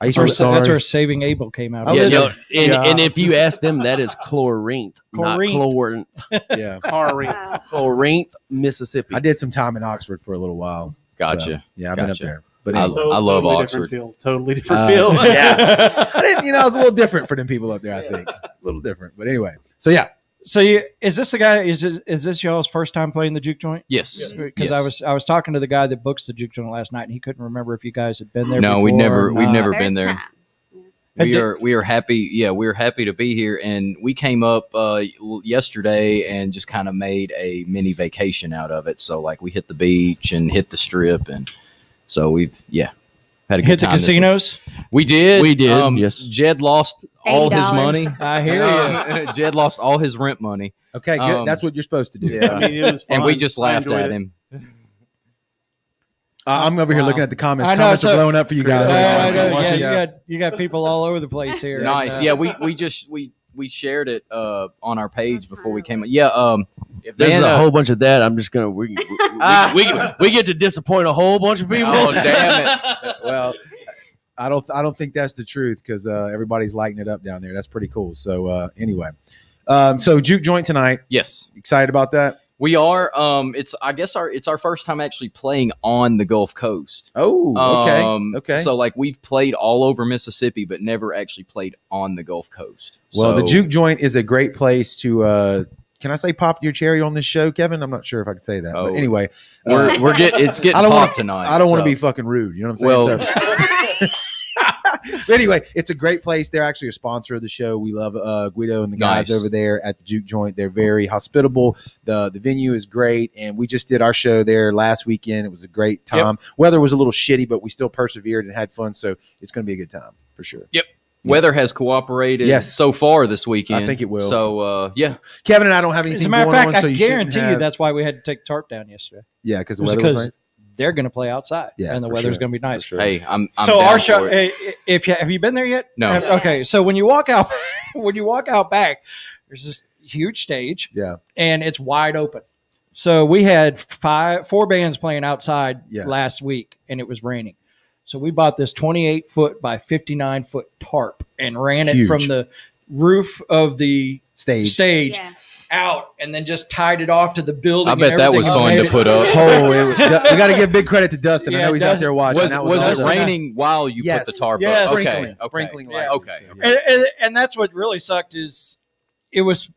I used That's to. where Saving Abel came out. I of. Yeah, lived and if you ask them, that is Corinth, not Corinth. Yeah. Corinth, Mississippi. I did some time in Oxford for a little while. Gotcha. So, yeah, I've been up Gotcha. there. But I anyway. love totally Oxford. Different field. Totally different field. Yeah. I didn't. I was a little different for them people up there. I think a little different. But anyway. So yeah. So is this the guy? Is this y'all's first time playing the Juke Joint? Yes. Because Yes. I was talking to the guy that books the Juke Joint last night, and he couldn't remember if you guys had been there. No, before we've never or we've not. never been First there. time. We are happy. Yeah, we're happy to be here, and we came up yesterday and just kind of made a mini vacation out of it. So like we hit the beach and hit the strip, and so we've had a good Hit the time this week. casinos. We did. We did, yes. Jed lost all his $80. money. I hear you. Jed lost all his rent money. Okay. Good. That's what you're supposed to do. Yeah. I mean, it was fun. And we just I laughed enjoyed at it. him. I'm over here Wow. looking at the comments. I know, Comments so- are blowing up for you guys. I know, Watching, yeah, you got people all over the place here. Nice. And, Yeah, we shared it on our page before we came. Yeah. If there's Man, a whole bunch of that, I'm just gonna we get to disappoint a whole bunch of people. Oh damn it! Well, I don't think that's the truth because everybody's lighting it up down there. That's pretty cool. So anyway, so Juke Joint tonight. Yes, Excited about that? we are. It's our first time actually playing on the Gulf Coast. Oh, okay. Okay. So like we've played all over Mississippi, but never actually played on the Gulf Coast. Well, the So- Juke Joint is a great place to. Can I say pop your cherry on this show, Kevin? I'm not sure if I can say that. Oh, but anyway, We're getting it's getting I don't popped want tonight. I don't want to so- be fucking rude. You know what I'm saying? Well- So- But anyway, it's a great place. They're actually a sponsor of the show. We love Guido and the guys Nice. over there at the Juke Joint. They're very hospitable. The venue is great, and we just did our show there last weekend. It was a great time. Weather was a little shitty, but we still persevered and had fun. So it's going to be a good time for sure. Yep. Weather has cooperated Yes. so far this weekend. I think it will. So yeah. Kevin and I don't have anything as a matter of going fact, on, so I you shouldn't guarantee you have- that's why we had to take the tarp down yesterday. Yeah, because the It was weather was because nice. they're going to play outside, Yeah, and the for weather's sure. going to be nice. For sure. Hey, I'm So down our show, for it. if you have you been there yet? No. Okay, so when you walk out, back, there's this huge stage, Yeah. and it's wide open. So we had 4 bands playing outside Yeah. last week, and it was raining. So we bought this 28-foot by 59-foot tarp and ran it Huge. from the roof of the Stage. Yeah. out, and then just tied it off to the building. I and bet that was everything. fun Made to it- put up. Oh, we got to give big credit to Dustin. I Yeah, know he's out Dustin- there watching. Was That it awesome. raining while you Yes. put the tarp Yes. up? Sprinkling, Okay. sprinkling Okay. lightly. Okay. So, Okay. And that's what really sucked is it was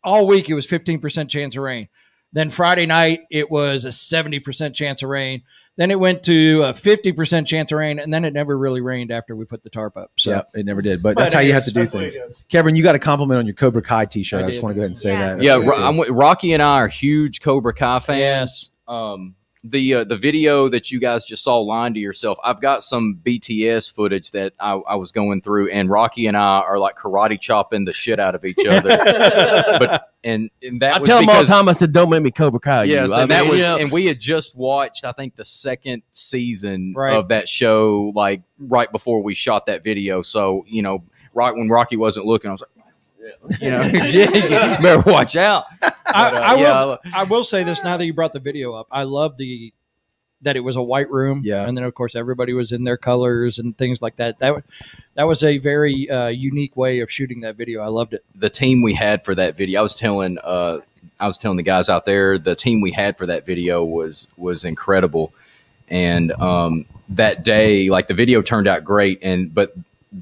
all week it was 15% chance of rain. Then Friday night it was a 70% chance of rain. Then it went to a 50% chance of rain, and then it never really rained after we put the tarp up. So yeah, it never did. But But that's how you have anyways, to do that's the way things. it goes. Kevin, you got a compliment on your Cobra Kai T-shirt. I just did. want to go ahead and say Yeah. that. Yeah, That's really cool. Rocky and I are huge Cobra Kai fans. yes, the video that you guys just saw, Lying to Yourself, I've got some BTS footage that I was going through, and Rocky and I are like karate chopping the shit out of each other. And that I was tell him all the because- time, I said, don't make me Cobra Kai Yes, you. and I that mean, was, you know, and we had just watched, I think, the second season Right. of that show, like right before we shot that video. So, you know, right when Rocky wasn't looking, I was like, you know, yeah, better watch out. I will say this now that you brought the video up. I love that it was a white room, and then of course everybody was in their colors and things like that. That was a very unique way of shooting that video. I loved it. The team we had for that video, I was telling the guys out there, the team we had for that video was incredible. And that day, like, the video turned out great, but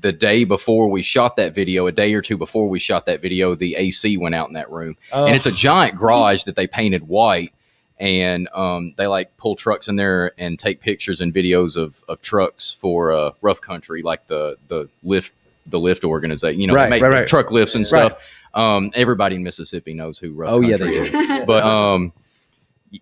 the day before we shot that video, a day or two before we shot that video, the AC went out in that room. And it's a giant garage that they painted white. And they like pull trucks in there and take pictures and videos of trucks for Rough Country, like the lift organization. You know, Right, they make right. truck lifts and stuff. Everybody in Mississippi knows who Rough Country they is. do. But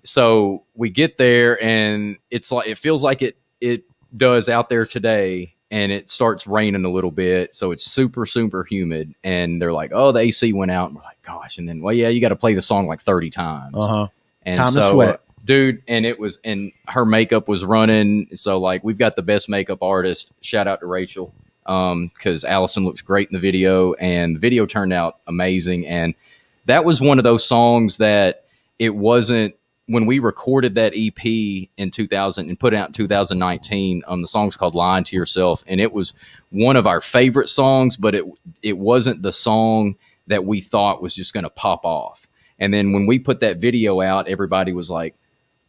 so we get there, and it's like, it feels like it does out there today. And it starts raining a little bit, so it's super, super humid. And they're like, "Oh, the AC went out." And we're like, "Gosh!" And then, well, yeah, you got to play the song like 30 times. And Time so, to sweat, dude. And her makeup was running. So, like, we've got the best makeup artist. Shout out to Rachel, because Allison looks great in the video, and the video turned out amazing. And that was one of those songs that it wasn't. When we recorded that EP in 2000 and put it out in 2019, the song's called Lying to Yourself. And it was one of our favorite songs, but it wasn't the song that we thought was just going to pop off. And then when we put that video out, everybody was like,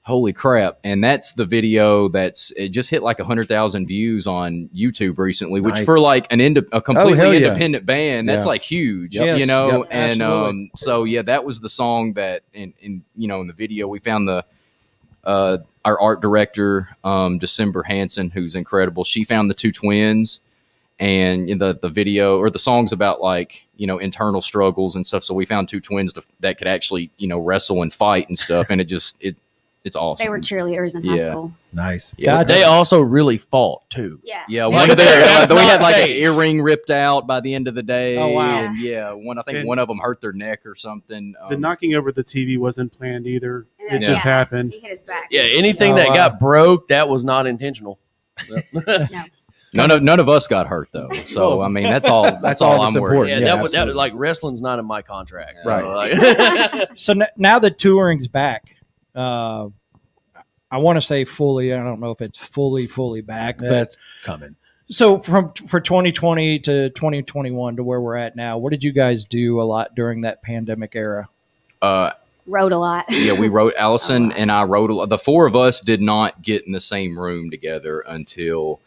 holy crap. And that's the video it just hit like 100,000 views on YouTube recently, which Nice. for like a completely hell yeah. independent band, that's like huge, Yes. you know? Yep, And absolutely. so, yeah, that was the song that in you know, in the video, we found our art director, December Hansen, who's incredible. She found the two twins, and in the video, or the song's about, like, you know, internal struggles and stuff. So we found two twins that could actually, you know, wrestle and fight and stuff. And it's awesome. They were cheerleaders in high school. Nice. Yeah, they also really fought too. Yeah. Yeah, Like, one of that's we not had like an staged. earring ripped out by the end of the day. Oh, wow. And I think And- one of them hurt their neck or something. The knocking over the TV wasn't planned either. It Yeah. just happened. He hit his back. Yeah, anything Oh, that wow. got broke, that was not intentional. None of us got hurt though. So Well, I mean, that's all. That's all all that's I'm worried. important. Yeah, Yeah, that absolutely. like, wrestling's not in my contract. So, Right. like- So now that touring's back, I want to say fully. I don't know if it's fully back, but That's coming. so for 2020 to 2021 to where we're at now, what did you guys do a lot during that pandemic era? Wrote a lot. Yeah, we wrote. Allison and I wrote a lot. The four of us did not get in the same room together until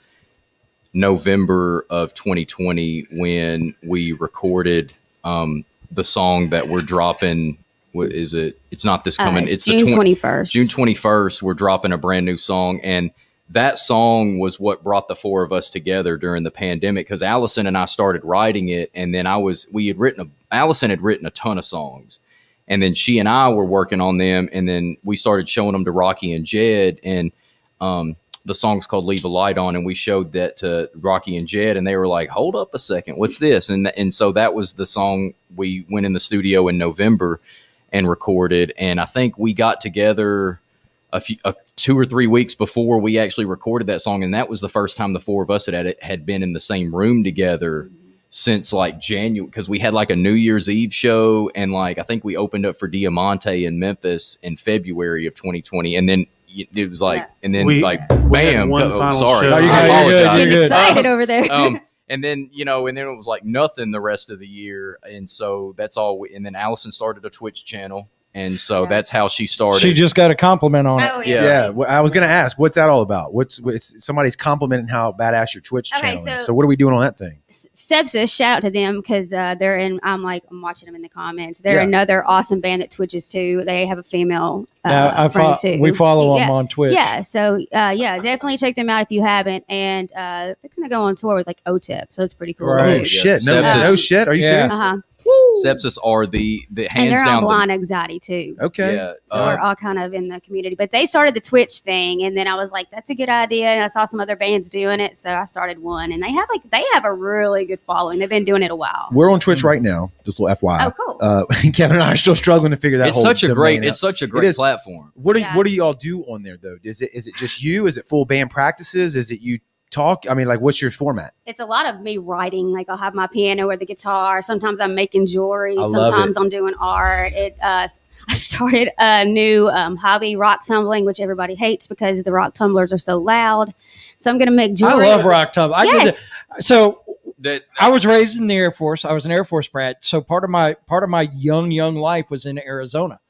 November of 2020, when we recorded the song that we're dropping. What is it? It's not this coming. It's the June 21st. June 21st. We're dropping a brand new song, and that song was what brought the four of us together during the pandemic, because Allison and I started writing it, and then Allison had written a ton of songs, and then she and I were working on them, and then we started showing them to Rocky and Jed, and the song's called Leave a Light On, and we showed that to Rocky and Jed, and they were like, hold up a second, what's this? And so that was the song. We went in the studio in November and recorded, and I think we got together 2 or 3 weeks before we actually recorded that song, and that was the first time the four of us had been in the same room together since like January, because we had like a New Year's Eve show, and like I think we opened up for Diamante in Memphis in February of 2020, and then it was like, and then We like had bam, one final sorry, show. I You're good, apologize. you're good. Excited over there. And then it was like nothing the rest of the year, and so that's all. And then Allison started a Twitch channel, and so Yeah. that's how she started. She just got a compliment on it. Oh, Yeah. Yeah, I was going to ask, what's that all about? What's somebody's complimenting how badass your Twitch Okay, channel is. so- So what are we doing on that thing? Sepsis, shout out to them because they're in. I'm watching them in the comments. They're Yeah. another awesome band that Twitches too. They have a female Now, friend too. we follow them Yeah. on Twitch. Yeah, so definitely check them out if you haven't. And they're gonna go on tour with like OTIP, so it's pretty cool. Right. Oh shit! No, Sepsis. no shit. Are you Yeah. serious? Sepsis are the And hands they're on down. blind anxiety too. Okay. Yeah, So we're all kind of in the community. But they started the Twitch thing, and then I was like, that's a good idea. And I saw some other bands doing it, so I started one. And they have a really good following. They've been doing it a while. We're on Twitch right now. Just a little FYI. Oh, cool. Kevin and I are still struggling to figure that. It's whole such a great. domain out. It's such a great platform. What do y'all do on there though? Is it just you? Is it full band practices? Is it you talk? I mean, like, what's your format? It's a lot of me writing. Like I'll have my piano or the guitar. Sometimes I'm making jewelry. I love Sometimes it. I'm doing art. I started a new hobby, rock tumbling, which everybody hates because the rock tumblers are so loud. So I'm going to make jewelry. I love rock tumbling. Yes. I was raised in the Air Force. I was an Air Force brat. So part of my young life was in Arizona,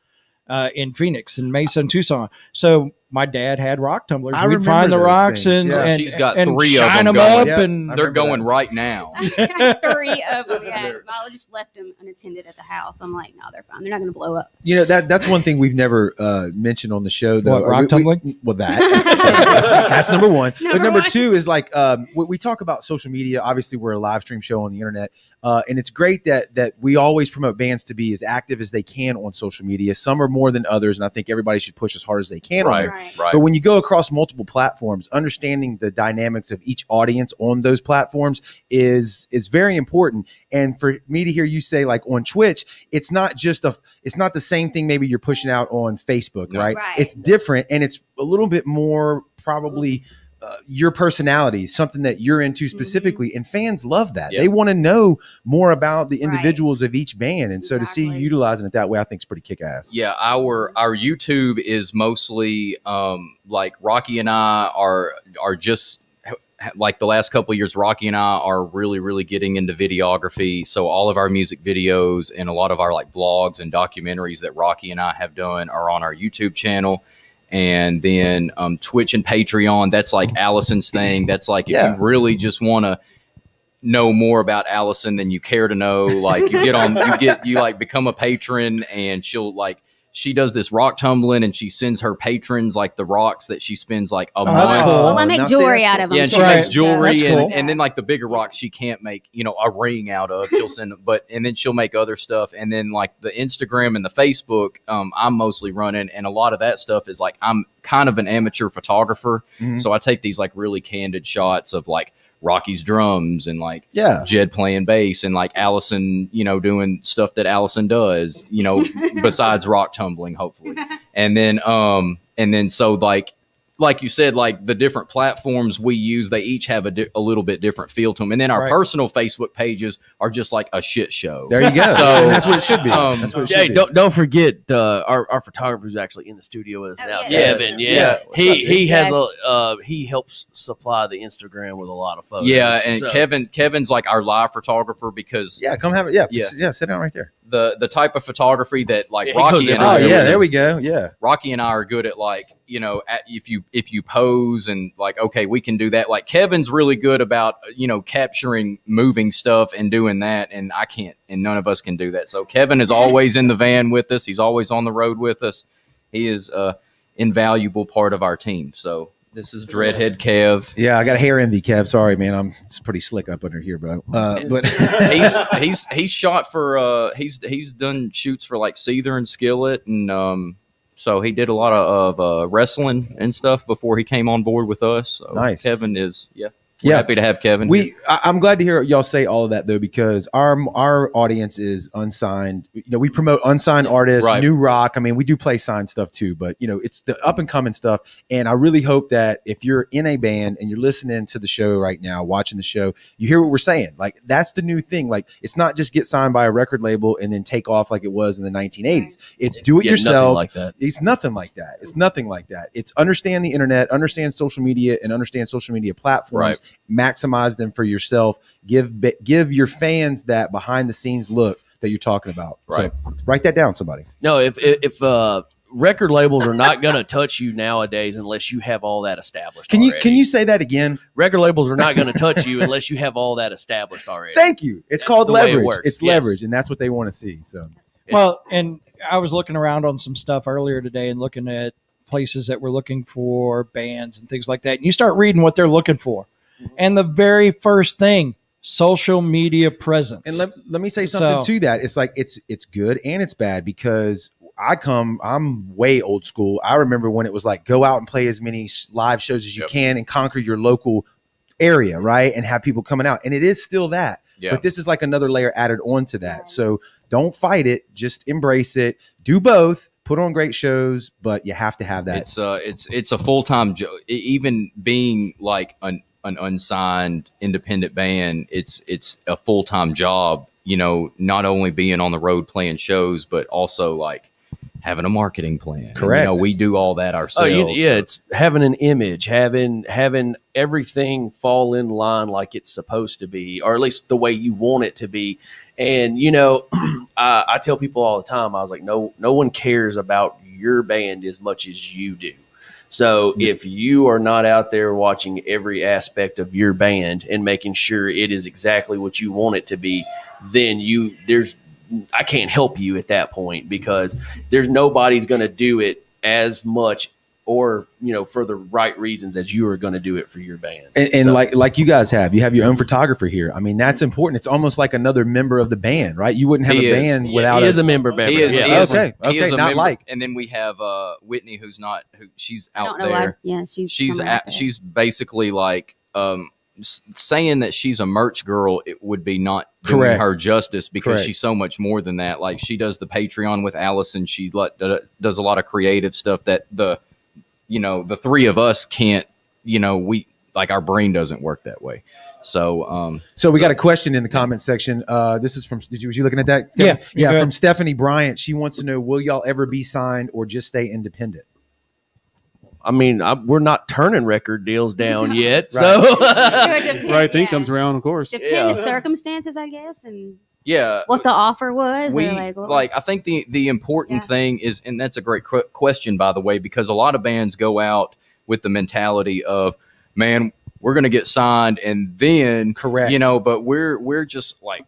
in Phoenix and Mesa and Tucson. So my dad had rock tumblers. I We'd remember find the those rocks things, and She's got and 3 of shine them them up, going. and they're going right now. 3 of them. Yeah, I just left them unattended at the house. I'm like, no, they're fine. They're not going to blow up. You know, that's one thing we've never mentioned on the show though. What, rock tumbling? That's number one. But number one. 2 is like we talk about social media. Obviously, we're a live stream show on the internet, and it's great that we always promote bands to be as active as they can on social media. Some are more than others, and I think everybody should push as hard as they can on there. Right. But when you go across multiple platforms, understanding the dynamics of each audience on those platforms is very important. And for me to hear you say, like, on Twitch, it's not the same thing maybe you're pushing out on Facebook, right? It's different, and it's a little bit more probably your personality, something that you're into specifically, and fans love that. They want to know more about the individuals of each band, and so to see you utilizing it that way, I think is pretty kick-ass. Yeah, our YouTube is mostly like Rocky and I are just like the last couple of years. Rocky and I are really getting into videography, so all of our music videos and a lot of our like vlogs and documentaries that Rocky and I have done are on our YouTube channel. And then Twitch and Patreon, that's like Allison's thing. That's like, if you really just want to know more about Allison than you care to know, like you like become a patron, and she does this rock tumbling, and she sends her patrons like the rocks that she spends like a month. Cool. Well, I make jewelry out of them. Yeah, and she makes jewelry, and then like the bigger rocks she can't make, a ring out of. She'll send them, and then she'll make other stuff, and then like the Instagram and the Facebook, I'm mostly running, and a lot of that stuff is like I'm kind of an amateur photographer, so I take these like really candid shots of like Rocky's drums and like Jed playing bass and like Allison, doing stuff that Allison does, besides rock tumbling, hopefully. And then so like you said, like the different platforms we use, they each have a little bit different feel to them. And then our personal Facebook pages are just like a shit show. There you go. So and that's what it should be. That's what it should be. Don't forget our photographer is actually in the studio with us now. Kevin, he has he helps supply the Instagram with a lot of photos. Yeah, and Kevin's like our live photographer because come have it. Yeah, sit down right there. The type of photography that like Rocky and I there we go. Yeah, Rocky and I are good at like if you pose and like okay we can do that. Like Kevin's really good about capturing moving stuff and doing that, and I can't, and none of us can do that. So Kevin is always in the van with us. He's always on the road with us. He is a invaluable part of our team. So this is Dreadhead Kev. Yeah, I got a hair envy, Kev. Sorry, man. It's pretty slick up under here, bro. But he's shot for he's done shoots for like Seether and Skillet, and so he did a lot of wrestling and stuff before he came on board with us. So nice. Kevin is We're happy to have Kevin. I'm glad to hear y'all say all of that though, because our audience is unsigned. We promote unsigned artists, new rock. I mean, we do play signed stuff too, but it's the up and coming stuff. And I really hope that if you're in a band and you're listening to the show right now, watching the show, you hear what we're saying. Like that's the new thing. Like it's not just get signed by a record label and then take off like it was in the 1980s. It's do it yourself. It's nothing like that. It's nothing like that. It's understand the internet, understand social media, and understand social media platforms. Maximize them for yourself. Give your fans that behind the scenes look that you're talking about. So write that down, somebody. No, if record labels are not going to touch you nowadays unless you have all that established. Can you say that again? Record labels are not going to touch you unless you have all that established already. Thank you. It's called leverage. It's Yes. leverage, and that's what they want to see. So well, and I was looking around on some stuff earlier today and looking at places that were looking for bands and things like that. And you start reading what they're looking for. And the very first thing, social media presence. And let me say something to that. It's like it's good and it's bad because I'm way old school. I remember when it was like go out and play as many live shows as you can and conquer your local area, right? And have people coming out. And it is still that. Yeah. But this is like another layer added onto that. So don't fight it. Just embrace it. Do both. Put on great shows, but you have to have that. It's a full-time job. Even being like an unsigned independent band, it's a full-time job. You know, not only being on the road playing shows, but also like having a marketing plan. Correct. And, we do all that ourselves. It's having an image, having everything fall in line like it's supposed to be, or at least the way you want it to be. And, I tell people all the time, I was like, no one cares about your band as much as you do. So if you are not out there watching every aspect of your band and making sure it is exactly what you want it to be, then I can't help you at that point, because there's nobody's going to do it as much or, for the right reasons as you are going to do it for your band. And like you guys you have your own photographer here. I mean, that's important. It's almost like another member of the band, right? You wouldn't have a band without he is a member. He is okay, not member. like. And then we have Whitney, she's out know there. Yeah, she's basically like saying that she's a merch girl. It would be not doing her justice, because she's so much more than that. Like, she does the Patreon with Allison. She does a lot of creative stuff that the three of us can't. Our brain doesn't work that way. So we got a question in the comment section. This is from, was you looking at that? Yeah. From Stephanie Bryant. She wants to know, will y'all ever be signed or just stay independent? I mean, we're not turning record deals down yet. Right. So right thing comes around, of course. Depend the circumstances, I guess, and yeah, what the offer was. I think the important thing is, and that's a great question, by the way, because a lot of bands go out with the mentality of, man, we're going to get signed and then, but we're just like,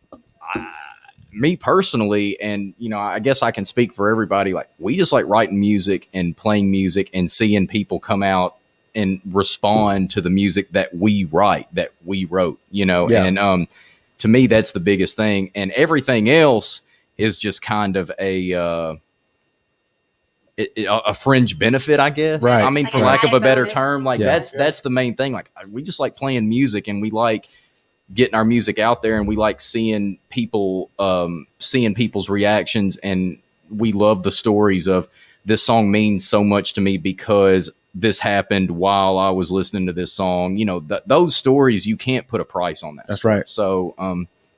me personally, and I guess I can speak for everybody, like, we just like writing music and playing music and seeing people come out and respond to the music that we write, that we wrote, and to me, that's the biggest thing. And everything else is just kind of a fringe benefit, I guess. Right. I mean, for lack of a better term, like that's the main thing. Like, we just like playing music, and we like getting our music out there, and we like seeing people's reactions, and we love the stories of, this song means so much to me because this happened while I was listening to this song. Those stories, you can't put a price on that. That's right. So,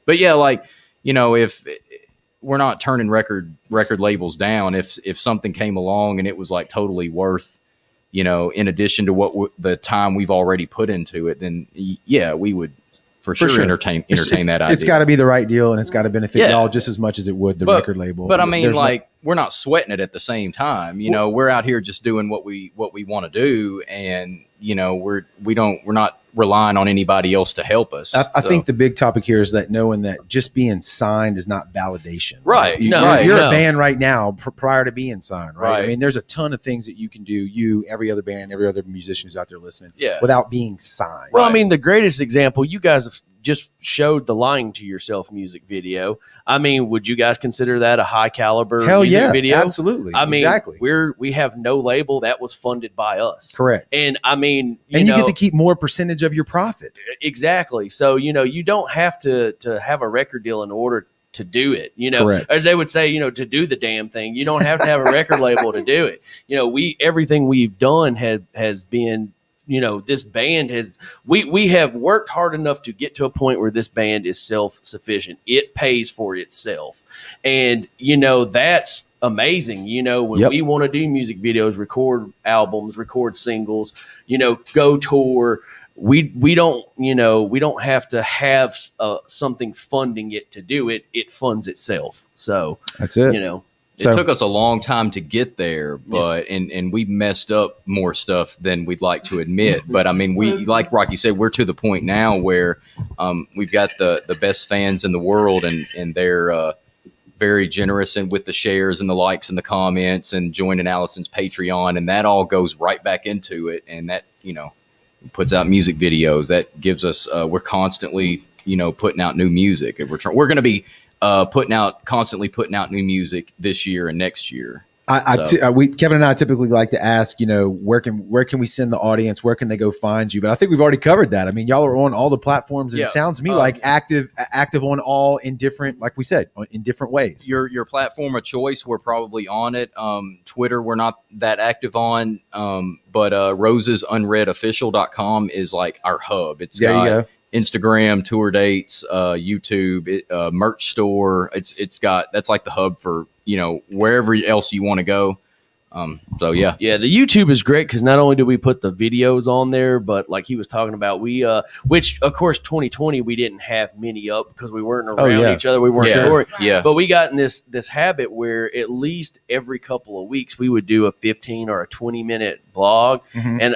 but yeah, like, if we're not turning record labels down, if something came along and it was like totally worth, in addition to what the time we've already put into it, then yeah, we would for sure entertain that idea. It's got to be the right deal, and it's got to benefit y'all just as much as it would the record label. But I mean, we're not sweating it at the same time. We're out here just doing what we want to do, and we're not relying on anybody else to help us. I think the big topic here is that knowing that just being signed is not validation. Right. You're a band right now prior to being signed, right? I mean, there's a ton of things that you can do, every other band, every other musician who's out there listening, without being signed. Well, I mean, the greatest example, you guys have just showed the Lying to Yourself music video. I mean, would you guys consider that a high caliber music video? Absolutely. I mean, exactly. We have no label that was funded by us. Correct. And I mean, you get to keep more percentage of your profit. Exactly. So, you don't have to have a record deal in order to do it, Correct. As they would say, to do the damn thing. You don't have to have a record label to do it. Everything we've done has been, this band we have worked hard enough to get to a point where this band is self-sufficient. It pays for itself. And, that's amazing. When we want to do music videos, record albums, record singles, go tour, we don't have to have something funding it to do it. It funds itself. So that's it. It took us a long time to get there, but and we messed up more stuff than we'd like to admit. But I mean, we, like Rocky said, we're to the point now where we've got the best fans in the world, and they're very generous and with the shares and the likes and the comments and joining Allison's Patreon, and that all goes right back into it, and that puts out music videos that gives us we're constantly putting out new music. We're going to be constantly putting out new music this year and next year. Kevin and I typically like to ask, where can we send the audience? Where can they go find you? But I think we've already covered that. I mean, y'all are on all the platforms, and it sounds to me like active on all in different, like we said, in different ways. Your platform of choice, we're probably on it. Twitter, we're not that active on, but rosesunreadofficial.com is like our hub. It's there got you go. Instagram, tour dates, YouTube, merch store. That's like the hub for wherever else you want to go. So yeah, the YouTube is great because not only do we put the videos on there, but like he was talking about, we which of course 2020 we didn't have many up because we weren't around each other, we weren't sure. Yeah, but we got in this habit where at least every couple of weeks we would do a 15 or a 20-minute blog, and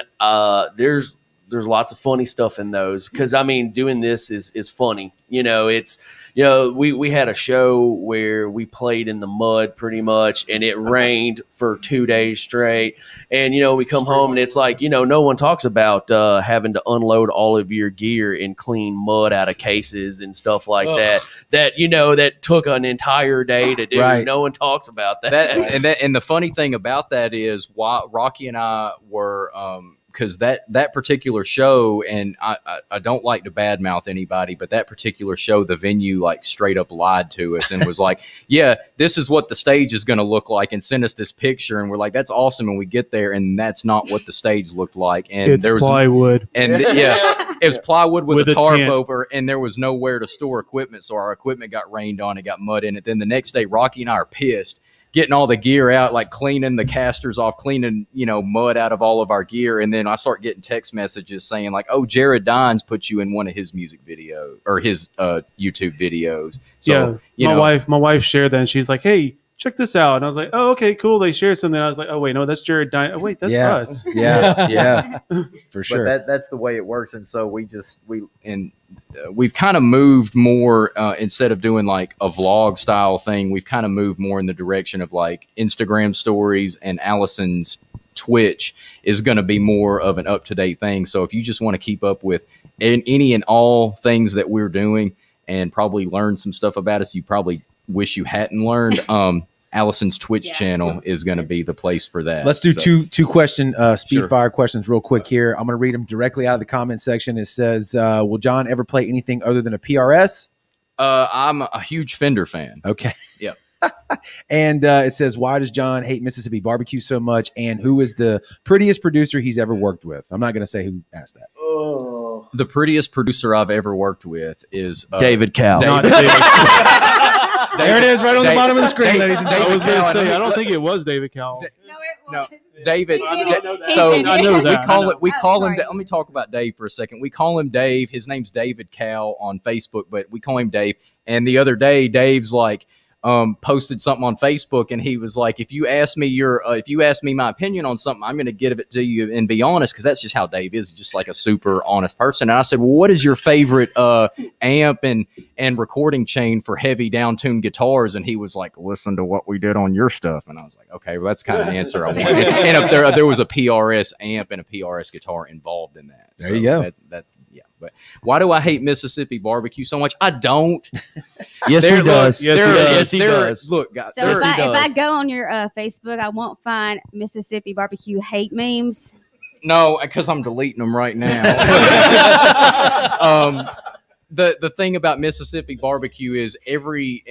there's lots of funny stuff in those because I mean doing this is funny. It's we had a show where we played in the mud pretty much, and it rained for 2 days straight. And we come home and it's like no one talks about having to unload all of your gear and clean mud out of cases and stuff like that. That took an entire day to do. Right. No one talks about that. And the funny thing about that is why Rocky and I were. Because that particular show, and I don't like to badmouth anybody, but that particular show, the venue like straight up lied to us and was like, yeah, this is what the stage is going to look like, and sent us this picture, and we're like, that's awesome, and we get there, and that's not what the stage looked like, and It's there was plywood. and it was plywood with a tarp tent over, and there was nowhere to store equipment, so our equipment got rained on, it got mud in it. Then the next day, Rocky and I are pissed, getting all the gear out, like cleaning the casters off, cleaning, mud out of all of our gear. And then I start getting text messages saying like, oh, Jared Dines put you in one of his music videos or his YouTube videos. So, my wife shared that and she's like, hey, check this out. And I was like, oh, okay, cool. They shared something. I was like, oh, wait, no, that's Jared Dines. Oh, wait, that's us. Yeah, for sure. But that's the way it works. And so we've kind of moved more instead of doing like a vlog style thing, we've kind of moved more in the direction of like Instagram stories, and Allison's Twitch is going to be more of an up-to-date thing. So if you just want to keep up with any and all things that we're doing and probably learn some stuff about us you probably wish you hadn't learned, Allison's Twitch channel is going to be the place for that. Let's do two question speed fire questions real quick here. I'm going to read them directly out of the comment section. It says, will John ever play anything other than a PRS? I'm a huge Fender fan. Okay. Yeah. And it says, why does John hate Mississippi barbecue so much? And who is the prettiest producer he's ever worked with? I'm not going to say who asked that. Oh. The prettiest producer I've ever worked with is David Cal. There it is, right on the bottom of the screen, ladies and gentlemen. I was going to say, I don't think it was David Cal. No, David. So I know that. We call him. Let me talk about Dave for a second. We call him Dave. His name's David Cal on Facebook, but we call him Dave. And the other day, Dave's like, posted something on Facebook, and he was like, if you ask me my opinion on something, I'm going to give it to you and be honest, because that's just how Dave is, just like a super honest person. And I said, well, what is your favorite amp and recording chain for heavy down-tuned guitars? And he was like, listen to what we did on your stuff. And I was like, okay, well, that's kind of the answer I wanted. And if there was a PRS amp and a PRS guitar involved in that. There you go. But why do I hate Mississippi barbecue so much? I don't. Yes, he does. Yes, he does. Look, guys. So if I go on your Facebook, I won't find Mississippi barbecue hate memes. No, because I'm deleting them right now. The thing about Mississippi barbecue is every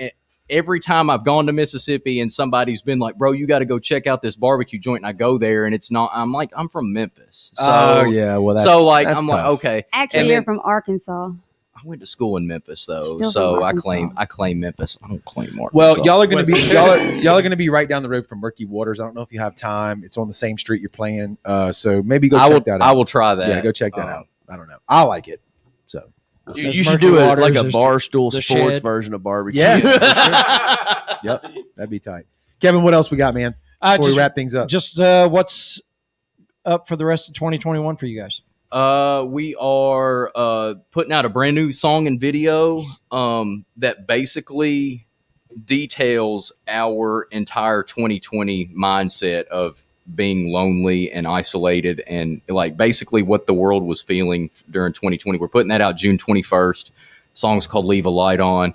time I've gone to Mississippi and somebody's been like, bro, you got to go check out this barbecue joint, and I go there and it's not, I'm like, I'm from Memphis. So, well, that's like, tough. like, okay. Actually, you're from Arkansas. I went to school in Memphis though, Still so from I Arkansas. claim Memphis. I don't claim Arkansas. Well, y'all are going to be y'all are going to be right down the road from Murky Waters. I don't know if you have time. It's on the same street you're playing, so maybe go check that out. I will try that. Yeah, go check that out. I don't know. I like it. So you should do it like a Barstool Sports version of barbecue. Yeah. Yep, that'd be tight. Kevin, what else we got, man? Before we wrap things up, Just what's up for the rest of 2021 for you guys? We are putting out a brand new song and video that basically details our entire 2020 mindset of being lonely and isolated, and like basically what the world was feeling during 2020. We're putting that out June 21st. Song's called "Leave a Light On."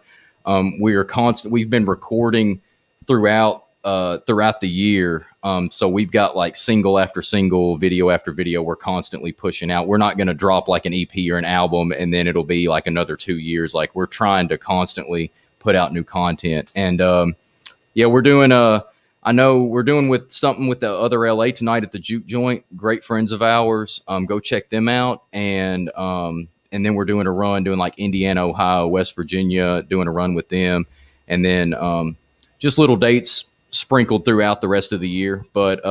We've been recording throughout the year. So we've got like single after single, video after video. We're constantly pushing out. We're not going to drop like an EP or an album and then it'll be like another 2 years. Like we're trying to constantly put out new content. And we're doing I know we're doing with something with the other LA tonight at the Juke Joint. Great friends of ours. Go check them out. And then we're doing a run, doing like Indiana, Ohio, West Virginia, doing a run with them. And then just little dates sprinkled throughout the rest of the year. But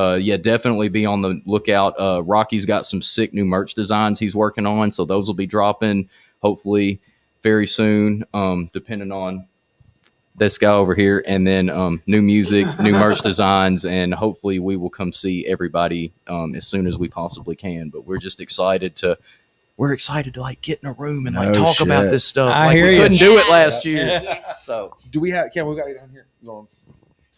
definitely be on the lookout. Rocky's got some sick new merch designs he's working on. So those will be dropping hopefully very soon, depending on this guy over here. And then new music, new merch designs, and hopefully we will come see everybody as soon as we possibly can. But we're just excited to like get in a room and like talk about this stuff. I like hear we you. couldn't do it last year. Yes. So Do we have? Cam, we got you down here. Go on.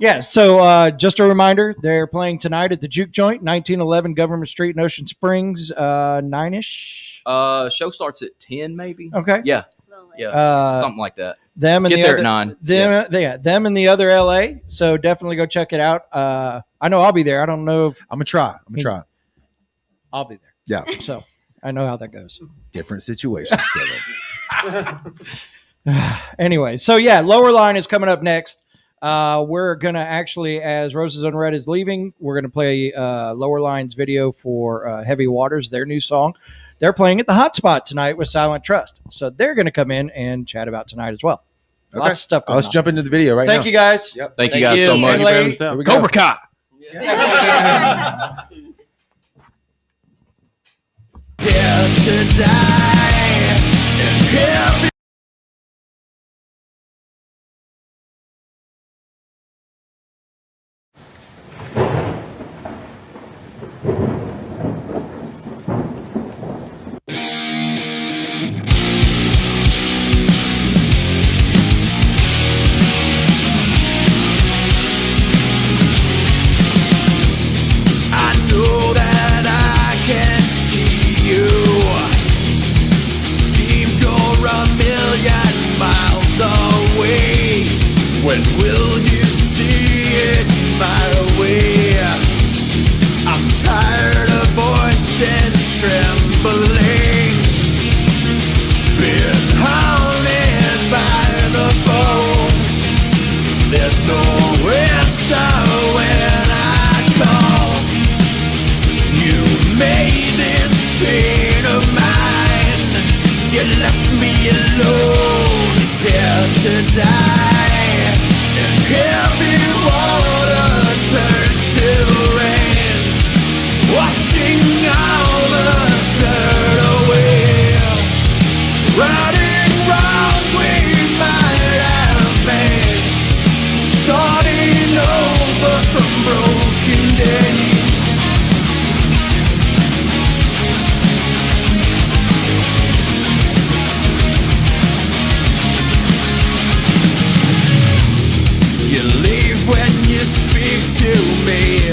Yeah, so just a reminder, they're playing tonight at the Juke Joint, 1911 Government Street in Ocean Springs, 9-ish. Show starts at 10 maybe. Okay. Yeah. Something like that. Them and Get the there other, at 9. Them and the other LA. So definitely go check it out. I know I'll be there. I don't know if I'm gonna try. I'll be there. Yeah. So I know how that goes. Different situations, Kevin. Anyway, so yeah, Lowerline is coming up next. We're gonna actually, as Roses Unread is leaving, we're gonna play Lowerline's video for Heavy Waters, their new song. They're playing at the Hotspot tonight with Silent Trust, so they're gonna come in and chat about tonight as well. Okay. Lots of stuff. Let's going on. jump into the video right now. Thank you guys. Yep. Thank you guys so much. And ladies, Here we go. Cobra Kai. I know that I can see you. Seems you're a million miles away. When will you see it my way? I'm tired of voices trembling, been haunted by the phone. There's no answer when I call. You made this pain of mine. You left me alone here to die. And heavy water turns to rain, washing all the dirt away. Righting wrongs we might have made, starting over from broken days. You leave when you speak to me.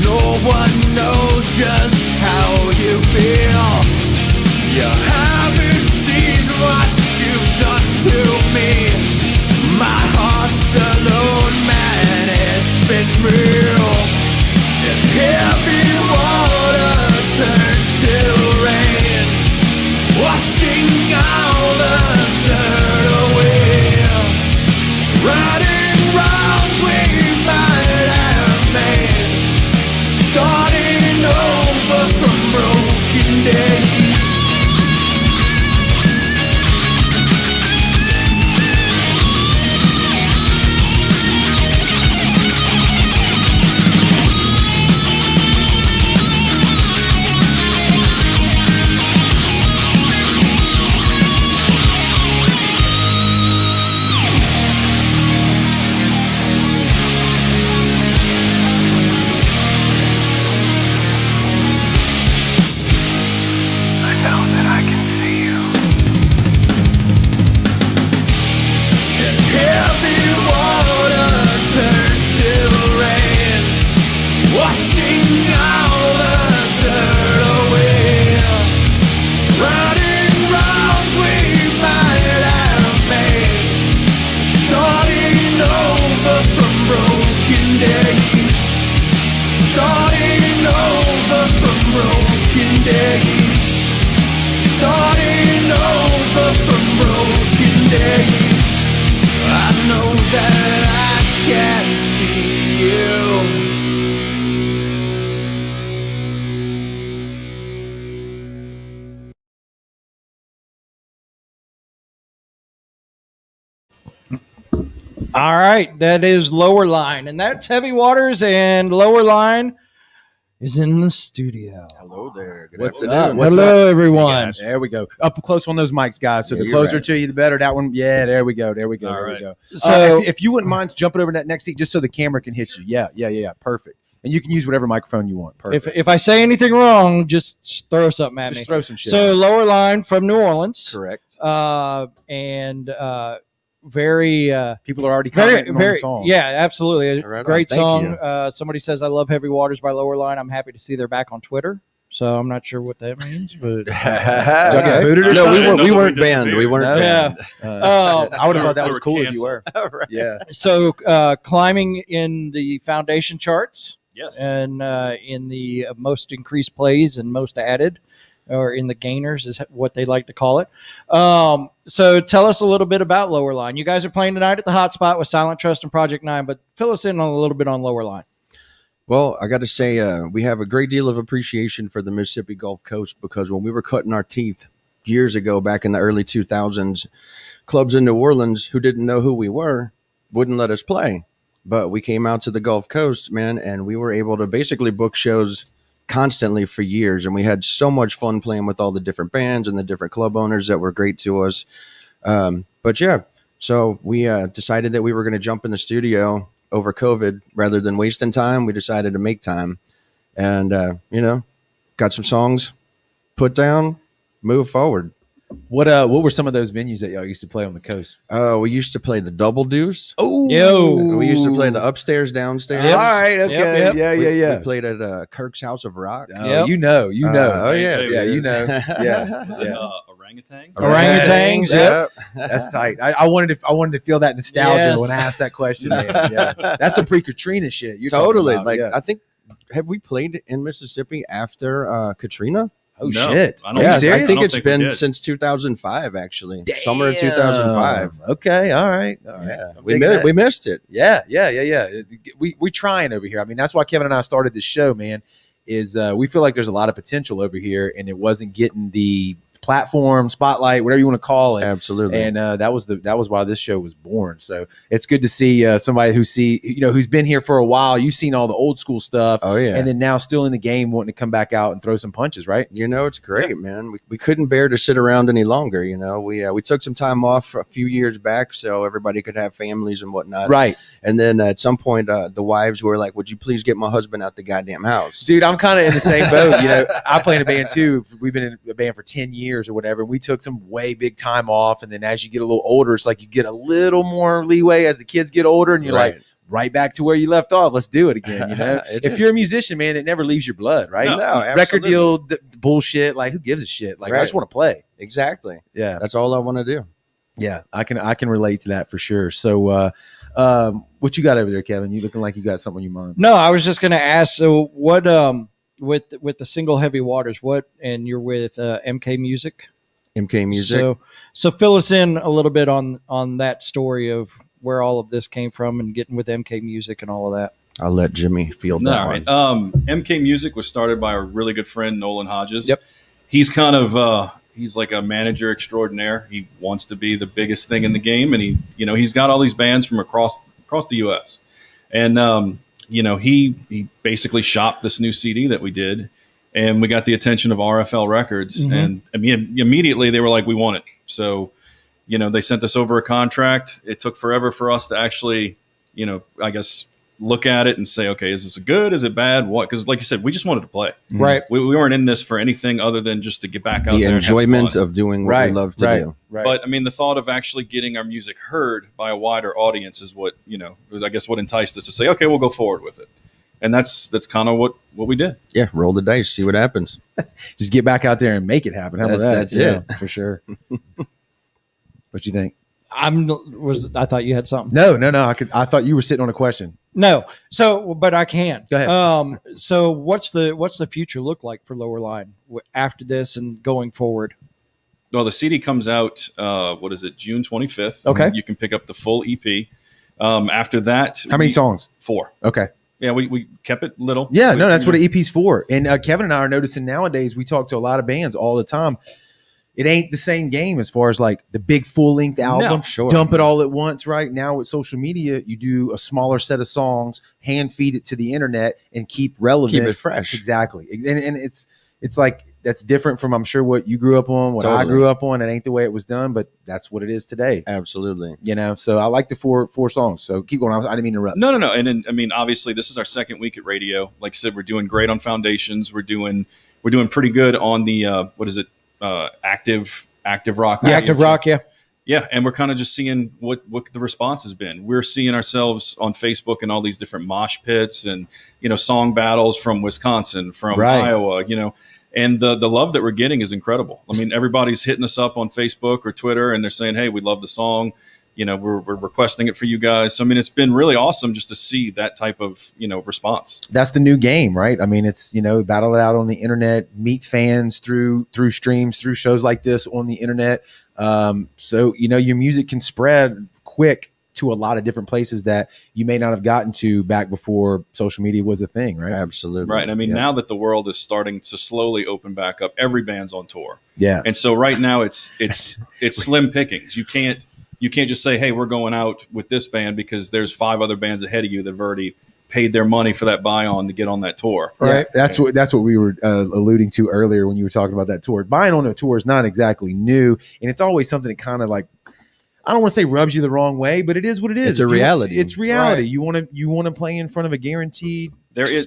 No one knows just how you feel. You haven't seen what you've done to me. My heart's alone, man, it's been real. And heavy water turns to rain, washing all the dirt away. Righting wrongs we might have made, starting over from broken days. All right, that is Lowerline, and that's Heavy Waters, and Lowerline is in the studio. Hello there. What's up? Hello, everyone. There we go. Up close on those mics, guys. So Yeah, the you're closer right. to you, the better. That one, yeah. There we go. All There we right. go. So- if you wouldn't mind jumping over that next seat, just so the camera can hit you. Yeah. Perfect. And you can use whatever microphone you want. Perfect. If I say anything wrong, just throw something at me. Just throw some shit. So Lowerline from New Orleans, Correct. and very people are already very commenting on the song. yeah, absolutely, Right on. great Thank song. Somebody says I love Heavy Waters by Lowerline. I'm happy to see they're back on Twitter. So I'm not sure what that means, but Did y'all get booted or No, something? we weren't banned. We weren't yeah. banned. I would have thought that They was were cool if you canceled. were. Yeah. So climbing in the foundation charts. Yes. And in the most increased plays and most added, or in the gainers is what they like to call it. So tell us a little bit about Lowerline. You guys are playing tonight at the Hotspot with Silent Trust and Project 9, but fill us in on a little bit on Lowerline. Well, I got to say, we have a great deal of appreciation for the Mississippi Gulf Coast, because when we were cutting our teeth years ago, back in the early 2000s, clubs in New Orleans who didn't know who we were wouldn't let us play. But we came out to the Gulf Coast, man, and we were able to basically book shows constantly for years. And we had so much fun playing with all the different bands and the different club owners that were great to us. But yeah, so we decided that we were going to jump in the studio over COVID. Rather than wasting time, we decided to make time, and got some songs put down, move forward. What were some of those venues that y'all used to play on the coast? We used to play the Double Deuce. Oh, we used to play the upstairs, downstairs. All right, okay, Yep. yeah. We played at Kirk's House of Rock. Oh, Yep. you know. Oh yeah, Yeah, you know. Yeah, Was it orangutans? Orangutans, Yep. That's tight. I wanted to feel that nostalgia Yes. when I asked that question. Man. Yeah, that's some pre-Katrina shit. You're talking Totally. about, Like yeah. I think, have we played in Mississippi after Katrina? Oh No, shit! I don't Yeah, think- I serious? think don't it's think we been did. since 2005, actually. Summer of 2005. Okay, all right. Yeah, I'm we digging that. we missed it. Yeah. We trying over here. I mean, that's why Kevin and I started this show, man. Is we feel like there's a lot of potential over here, and it wasn't getting the platform, spotlight, whatever you want to call it. Absolutely. And that was why this show was born. So it's good to see somebody who's been here for a while. You've seen all the old school stuff. Oh yeah. And then now still in the game, wanting to come back out and throw some punches, right? It's great, man. We couldn't bear to sit around any longer. We took some time off a few years back so everybody could have families and whatnot. Right. And then at some point, the wives were like, "Would you please get my husband out the goddamn house?" Dude, I'm kind of in the same boat. I play in a band too. We've been in a band for 10 years or whatever. We took some way big time off. And then as you get a little older, it's like you get a little more leeway as the kids get older, and you're like, right back to where you left off. Let's do it again. If you're a musician, man, it never leaves your blood, right? No, Record absolutely. deal bullshit. Like, who gives a shit? Like, I just want to play. Exactly. Yeah. That's all I want to do. Yeah. I can relate to that for sure. So, what you got over there, Kevin? You looking like you got something in your mind. No, I was just going to ask. So what with the single Heavy Waters? And you're with MK Music. MK Music. So fill us in a little bit on that story of where all of this came from and getting with MK Music and all of that. I'll let Jimmy field that All one. right. MK Music was started by a really good friend, Nolan Hodges. Yep. He's kind of he's like a manager extraordinaire. He wants to be the biggest thing in the game, and he's got all these bands from across the U.S. And he basically shopped this new CD that we did, and we got the attention of RFL Records, Mhm. and I mean immediately they were like, "We want it." So, they sent us over a contract. It took forever for us to actually, I guess, look at it and say, okay, is this good? Is it bad? What? Because like you said, we just wanted to play. Right. We weren't in this for anything other than just to get back out The there and have enjoyment fun. of doing what we love to do. Right. But I mean, the thought of actually getting our music heard by a wider audience is what, was I guess what enticed us to say, okay, we'll go forward with it. And that's kind of what we did. Yeah, roll the dice, see what happens. Just get back out there and make it happen. How about that? That's it. For sure. What you think? I thought you had something. No. I thought you were sitting on a question. No. So, but I can. Go ahead. So what's the future look like for Lowerline after this and going forward? Well, the CD comes out, June 25th. Okay. You can pick up the full EP. After that. How many songs? 4. Okay. Yeah, we kept it little. Yeah, no, that's what an EP's for. And Kevin and I are noticing nowadays, we talk to a lot of bands all the time. it ain't the same game as far as like the big full length album. Dump it all at once. Right now with social media, you do a smaller set of songs, hand feed it to the internet, and keep relevant, Keep it fresh. Exactly, and it's like that's different from I'm sure what you grew up on, what I grew up on. It ain't the way it was done, but that's what it is today. Absolutely, So I like the four songs. So keep going. I didn't mean to interrupt. No. And then, I mean, obviously, this is our second week at radio. Like I said, we're doing great on Foundations. We're doing pretty good on the active rock. The active rock, yeah. Yeah, and we're kind of just seeing what the response has been. We're seeing ourselves on Facebook and all these different mosh pits and song battles from Wisconsin, from Iowa, and the love that we're getting is incredible. I mean, everybody's hitting us up on Facebook or Twitter, and they're saying, "Hey, we love the song. We're requesting it for you guys." So I mean, it's been really awesome just to see that type of response. That's the new game, right? I mean, it's battle it out on the internet, meet fans through streams, through shows like this on the internet. So your music can spread quick to a lot of different places that you may not have gotten to back before social media was a thing, right? Absolutely. Right. And I mean, now that the world is starting to slowly open back up, every band's on tour. Yeah. And so right now it's slim pickings. You can't just say, "Hey, we're going out with this band," because there's 5 other bands ahead of you that have already paid their money for that buy-on to get on that tour. Right. Yeah, that's what we were alluding to earlier when you were talking about that tour. Buying on a tour is not exactly new, and it's always something that kind of like, I don't want to say rubs you the wrong way, but it is what it is. It's a reality. It's reality. Right. You want to play in front of a guaranteed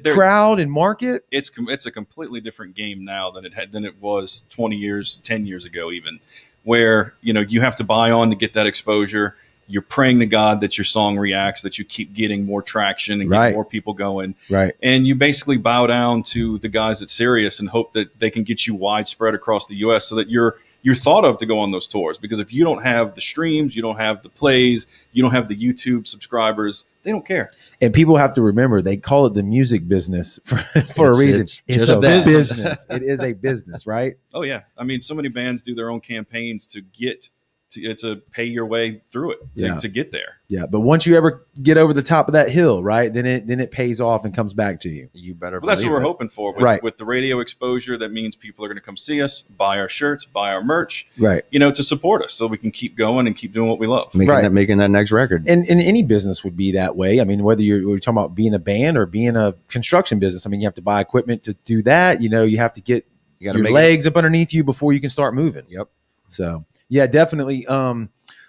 crowd and market. It's a completely different game now than it was 20 years, 10 years ago, even, where you have to buy on to get that exposure. You're praying to God that your song reacts, that you keep getting more traction and get more people going. Right. And you basically bow down to the guys at Sirius and hope that they can get you widespread across the U.S. so that you're thought of to go on those tours. Because if you don't have the streams, you don't have the plays, you don't have the YouTube subscribers, they don't care. And people have to remember, they call it the music business for a reason. It's just a that. business. It is a business, right? Oh, yeah. I mean, so many bands do their own campaigns to get to pay your way through it to get there. Yeah, but once you ever get over the top of that hill, right, then it pays off and comes back to you. You better. Well, that's what we're hoping for. Right. With the radio exposure, that means people are going to come see us, buy our shirts, buy our merch, right? To support us, so we can keep going and keep doing what we love. Making that next record. And any business would be that way. I mean, whether we're talking about being a band or being a construction business. I mean, you have to buy equipment to do that. You have to get your legs up underneath you before you can start moving. Yep. So yeah, definitely.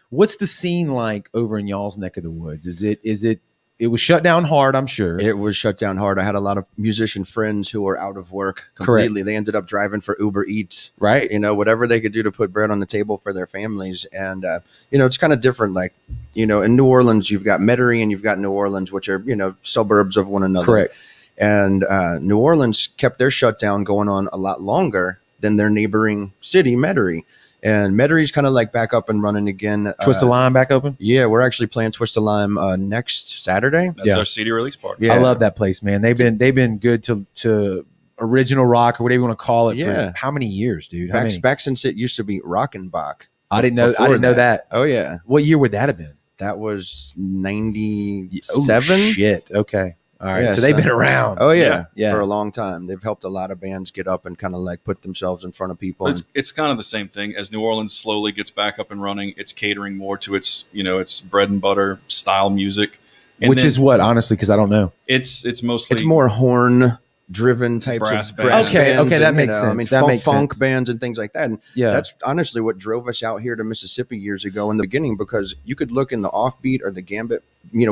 What's the scene like over in y'all's neck of the woods? It was shut down hard, I'm sure. It was shut down hard. I had a lot of musician friends who were out of work completely. Correct. They ended up driving for Uber Eats, right? Whatever they could do to put bread on the table for their families. And, it's kind of different. Like, in New Orleans, you've got Metairie and you've got New Orleans, which are, suburbs of one another. Correct. And New Orleans kept their shutdown going on a lot longer than their neighboring city, Metairie. And Metairie's kind of like back up and running again. Twist of Lime back open? Yeah, we're actually playing Twist of Lime next Saturday. That's our CD release party. Yeah. I love that place, man. They've been good to original rock or whatever you want to call it for how many years, dude? Back since it used to be Rockenbach. I didn't know that. Oh yeah. What year would that have been? That was 97. Oh, shit. Okay. All right. Yeah, so they've been around. Oh yeah, yeah. For a long time. They've helped a lot of bands get up and kind of like put themselves in front of people. It's kind of the same thing as New Orleans slowly gets back up and running. It's catering more to its its bread and butter style music, which is what, honestly, because I don't know. It's mostly more horn driven types brass of bands. Okay, that makes sense. I mean, makes funk sense. bands and things like that. And yeah, that's honestly what drove us out here to Mississippi years ago in the beginning, because you could look in the Offbeat or the Gambit,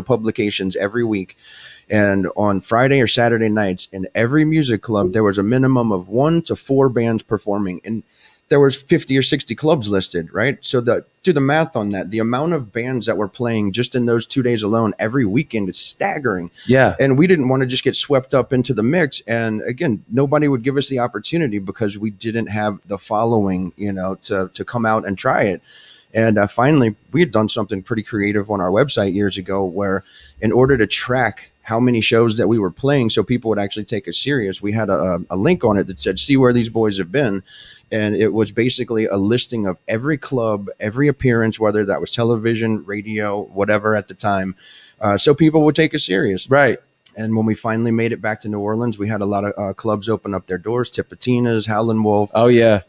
publications every week. And on Friday or Saturday nights, in every music club, there was a minimum of 1 to 4 bands performing. And there was 50 or 60 clubs listed, right? So do the math on that. The amount of bands that were playing just in those 2 days alone every weekend is staggering. Yeah. And we didn't want to just get swept up into the mix. And again, nobody would give us the opportunity because we didn't have the following, to come out and try it. And finally, we had done something pretty creative on our website years ago where, in order to track how many shows that we were playing so people would actually take us serious, we had a link on it that said, "See where these boys have been." And it was basically a listing of every club, every appearance, whether that was television, radio, whatever at the time, so people would take us serious. Right. And when we finally made it back to New Orleans, we had a lot of clubs open up their doors, Tipitina's, Howlin' Wolf. Oh, yeah.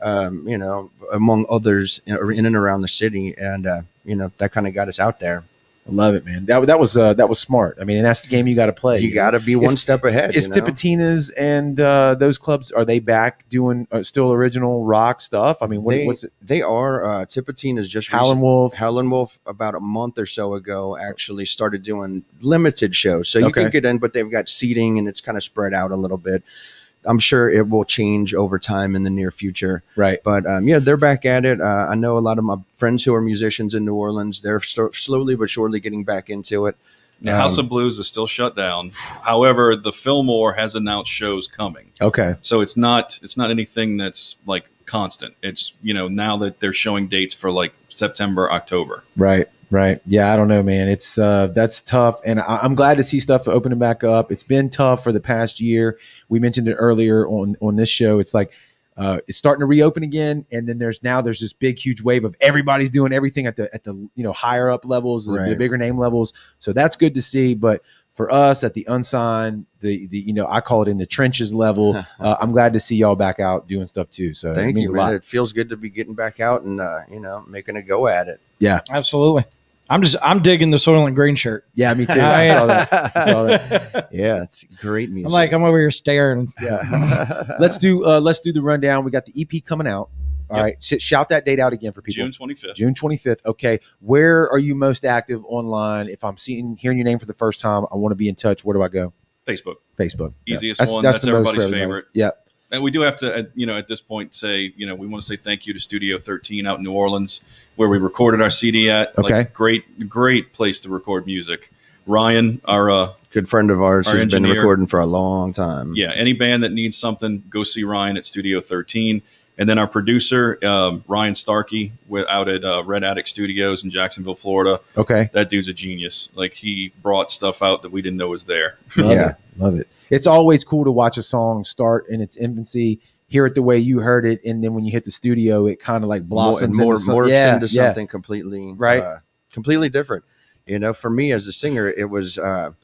among others in and around the city, and that kind of got us out there. I love it, man. That was smart. I mean, and that's the game you got to play. You got to be one step ahead. Is Tipitina's and those clubs, are they back doing still original rock stuff? I mean, what's it? They are. Tipitina's just Howlin' Wolf. Howlin' Wolf about a month or so ago actually started doing limited shows, so you Okay. can get in, but they've got seating and it's kind of spread out a little bit. I'm sure it will change over time in the near future. Right. But they're back at it. I know a lot of my friends who are musicians in New Orleans. They're slowly but surely getting back into it. Now, House of Blues is still shut down. However, the Fillmore has announced shows coming. Okay. So it's not anything that's like constant. It's, now that they're showing dates for like September, October. Right. Yeah, I don't know, man. It's that's tough, and I'm glad to see stuff opening back up. It's been tough for the past year. We mentioned it earlier on this show. It's like it's starting to reopen again, and then there's this big, huge wave of everybody's doing everything at the higher up levels, the bigger name levels. So that's good to see. But for us at the unsigned, the I call it in the trenches level, I'm glad to see y'all back out doing stuff too. So Thank it means you, a lot. man. It feels good to be getting back out and making a go at it. Yeah, absolutely. I'm digging the Soil and Green shirt. Yeah, me too. I saw that. Yeah, it's great music. I'm over here staring. Yeah. Let's do the rundown. We got the EP coming out. All right. Shout that date out again for people. June 25th. June 25th. Okay. Where are you most active online? If I'm hearing your name for the first time, I want to be in touch. Where do I go? Facebook. Yeah. Easiest one. That's the most for everybody's everybody. favorite. Yeah. And we do have to, at this point, say, we want to say thank you to Studio 13 out in New Orleans, where we recorded our CD at. Okay. Great place to record music. Ryan, our good friend of ours, our who's been engineer. recording for a long time. Yeah, any band that needs something, go see Ryan at Studio 13. And then our producer, Ryan Starkey, out at Red Attic Studios in Jacksonville, Florida. Okay. That dude's a genius. Like, he brought stuff out that we didn't know was there. Love it. It's always cool to watch a song start in its infancy, hear it the way you heard it, and then when you hit the studio, it kind of like blossoms morphs into something completely completely different. For me as a singer, it was an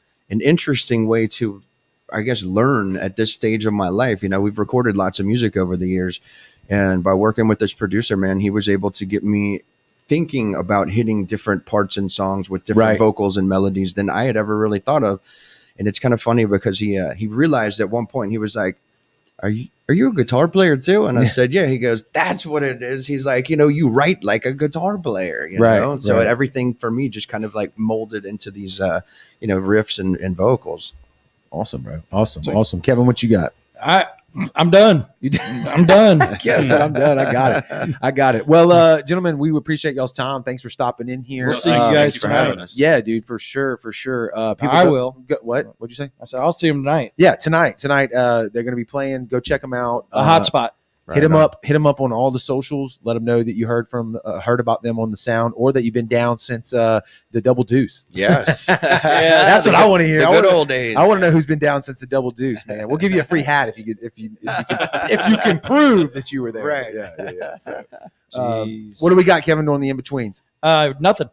interesting way to, I guess, learn at this stage of my life. We've recorded lots of music over the years, and by working with this producer, man, he was able to get me thinking about hitting different parts in songs with different vocals and melodies than I had ever really thought of. And it's kind of funny because he realized at one point, he was like, are you a guitar player too? And I said, yeah. He goes, that's what it is. He's like, you write like a guitar player, know? So everything for me just kind of like molded into these, riffs and vocals. Awesome, bro. Awesome. Kevin, what you got? I'm done. I'm done. Yeah, I'm done. I got it. Well, gentlemen, we appreciate y'all's time. Thanks for stopping in here. We'll see you guys for having tonight. us. Yeah, dude, for sure. I will. What? What'd you say? I said I'll see them tonight. Yeah, tonight. They're going to be playing. Go check them out. A hotspot. Hit them up on all the socials. Let them know that you heard about them on the sound, or that you've been down since the Double Deuce. Yes, that's what I want to hear. The good old days. I want to know who's been down since the Double Deuce, man. We'll give you a free hat if you can prue that you were there. Right. Yeah. So, what do we got, Kevin, on the in betweens? Nothing.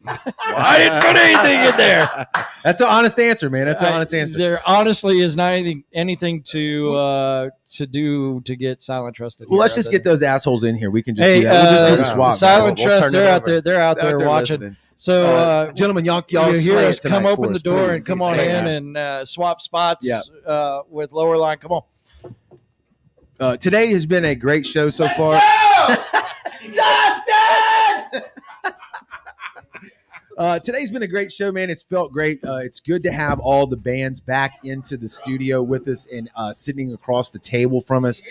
I didn't put anything in there. That's an honest answer, man. That's an honest answer. There honestly is not anything to do to get Silent Trust. Well, let's just get those assholes in here. We can just do that. We'll just do the swap. Silent We'll Trust, turn it they're out over. there. They're out there watching. Listening. So, gentlemen, y'all you hear slay us it tonight come open for the us, door please. and come on in and swap spots with Lowerline. Come on. Today has been a great show so far. Today's been a great show, man. It's felt great. It's good to have all the bands back into the studio with us and sitting across the table from us.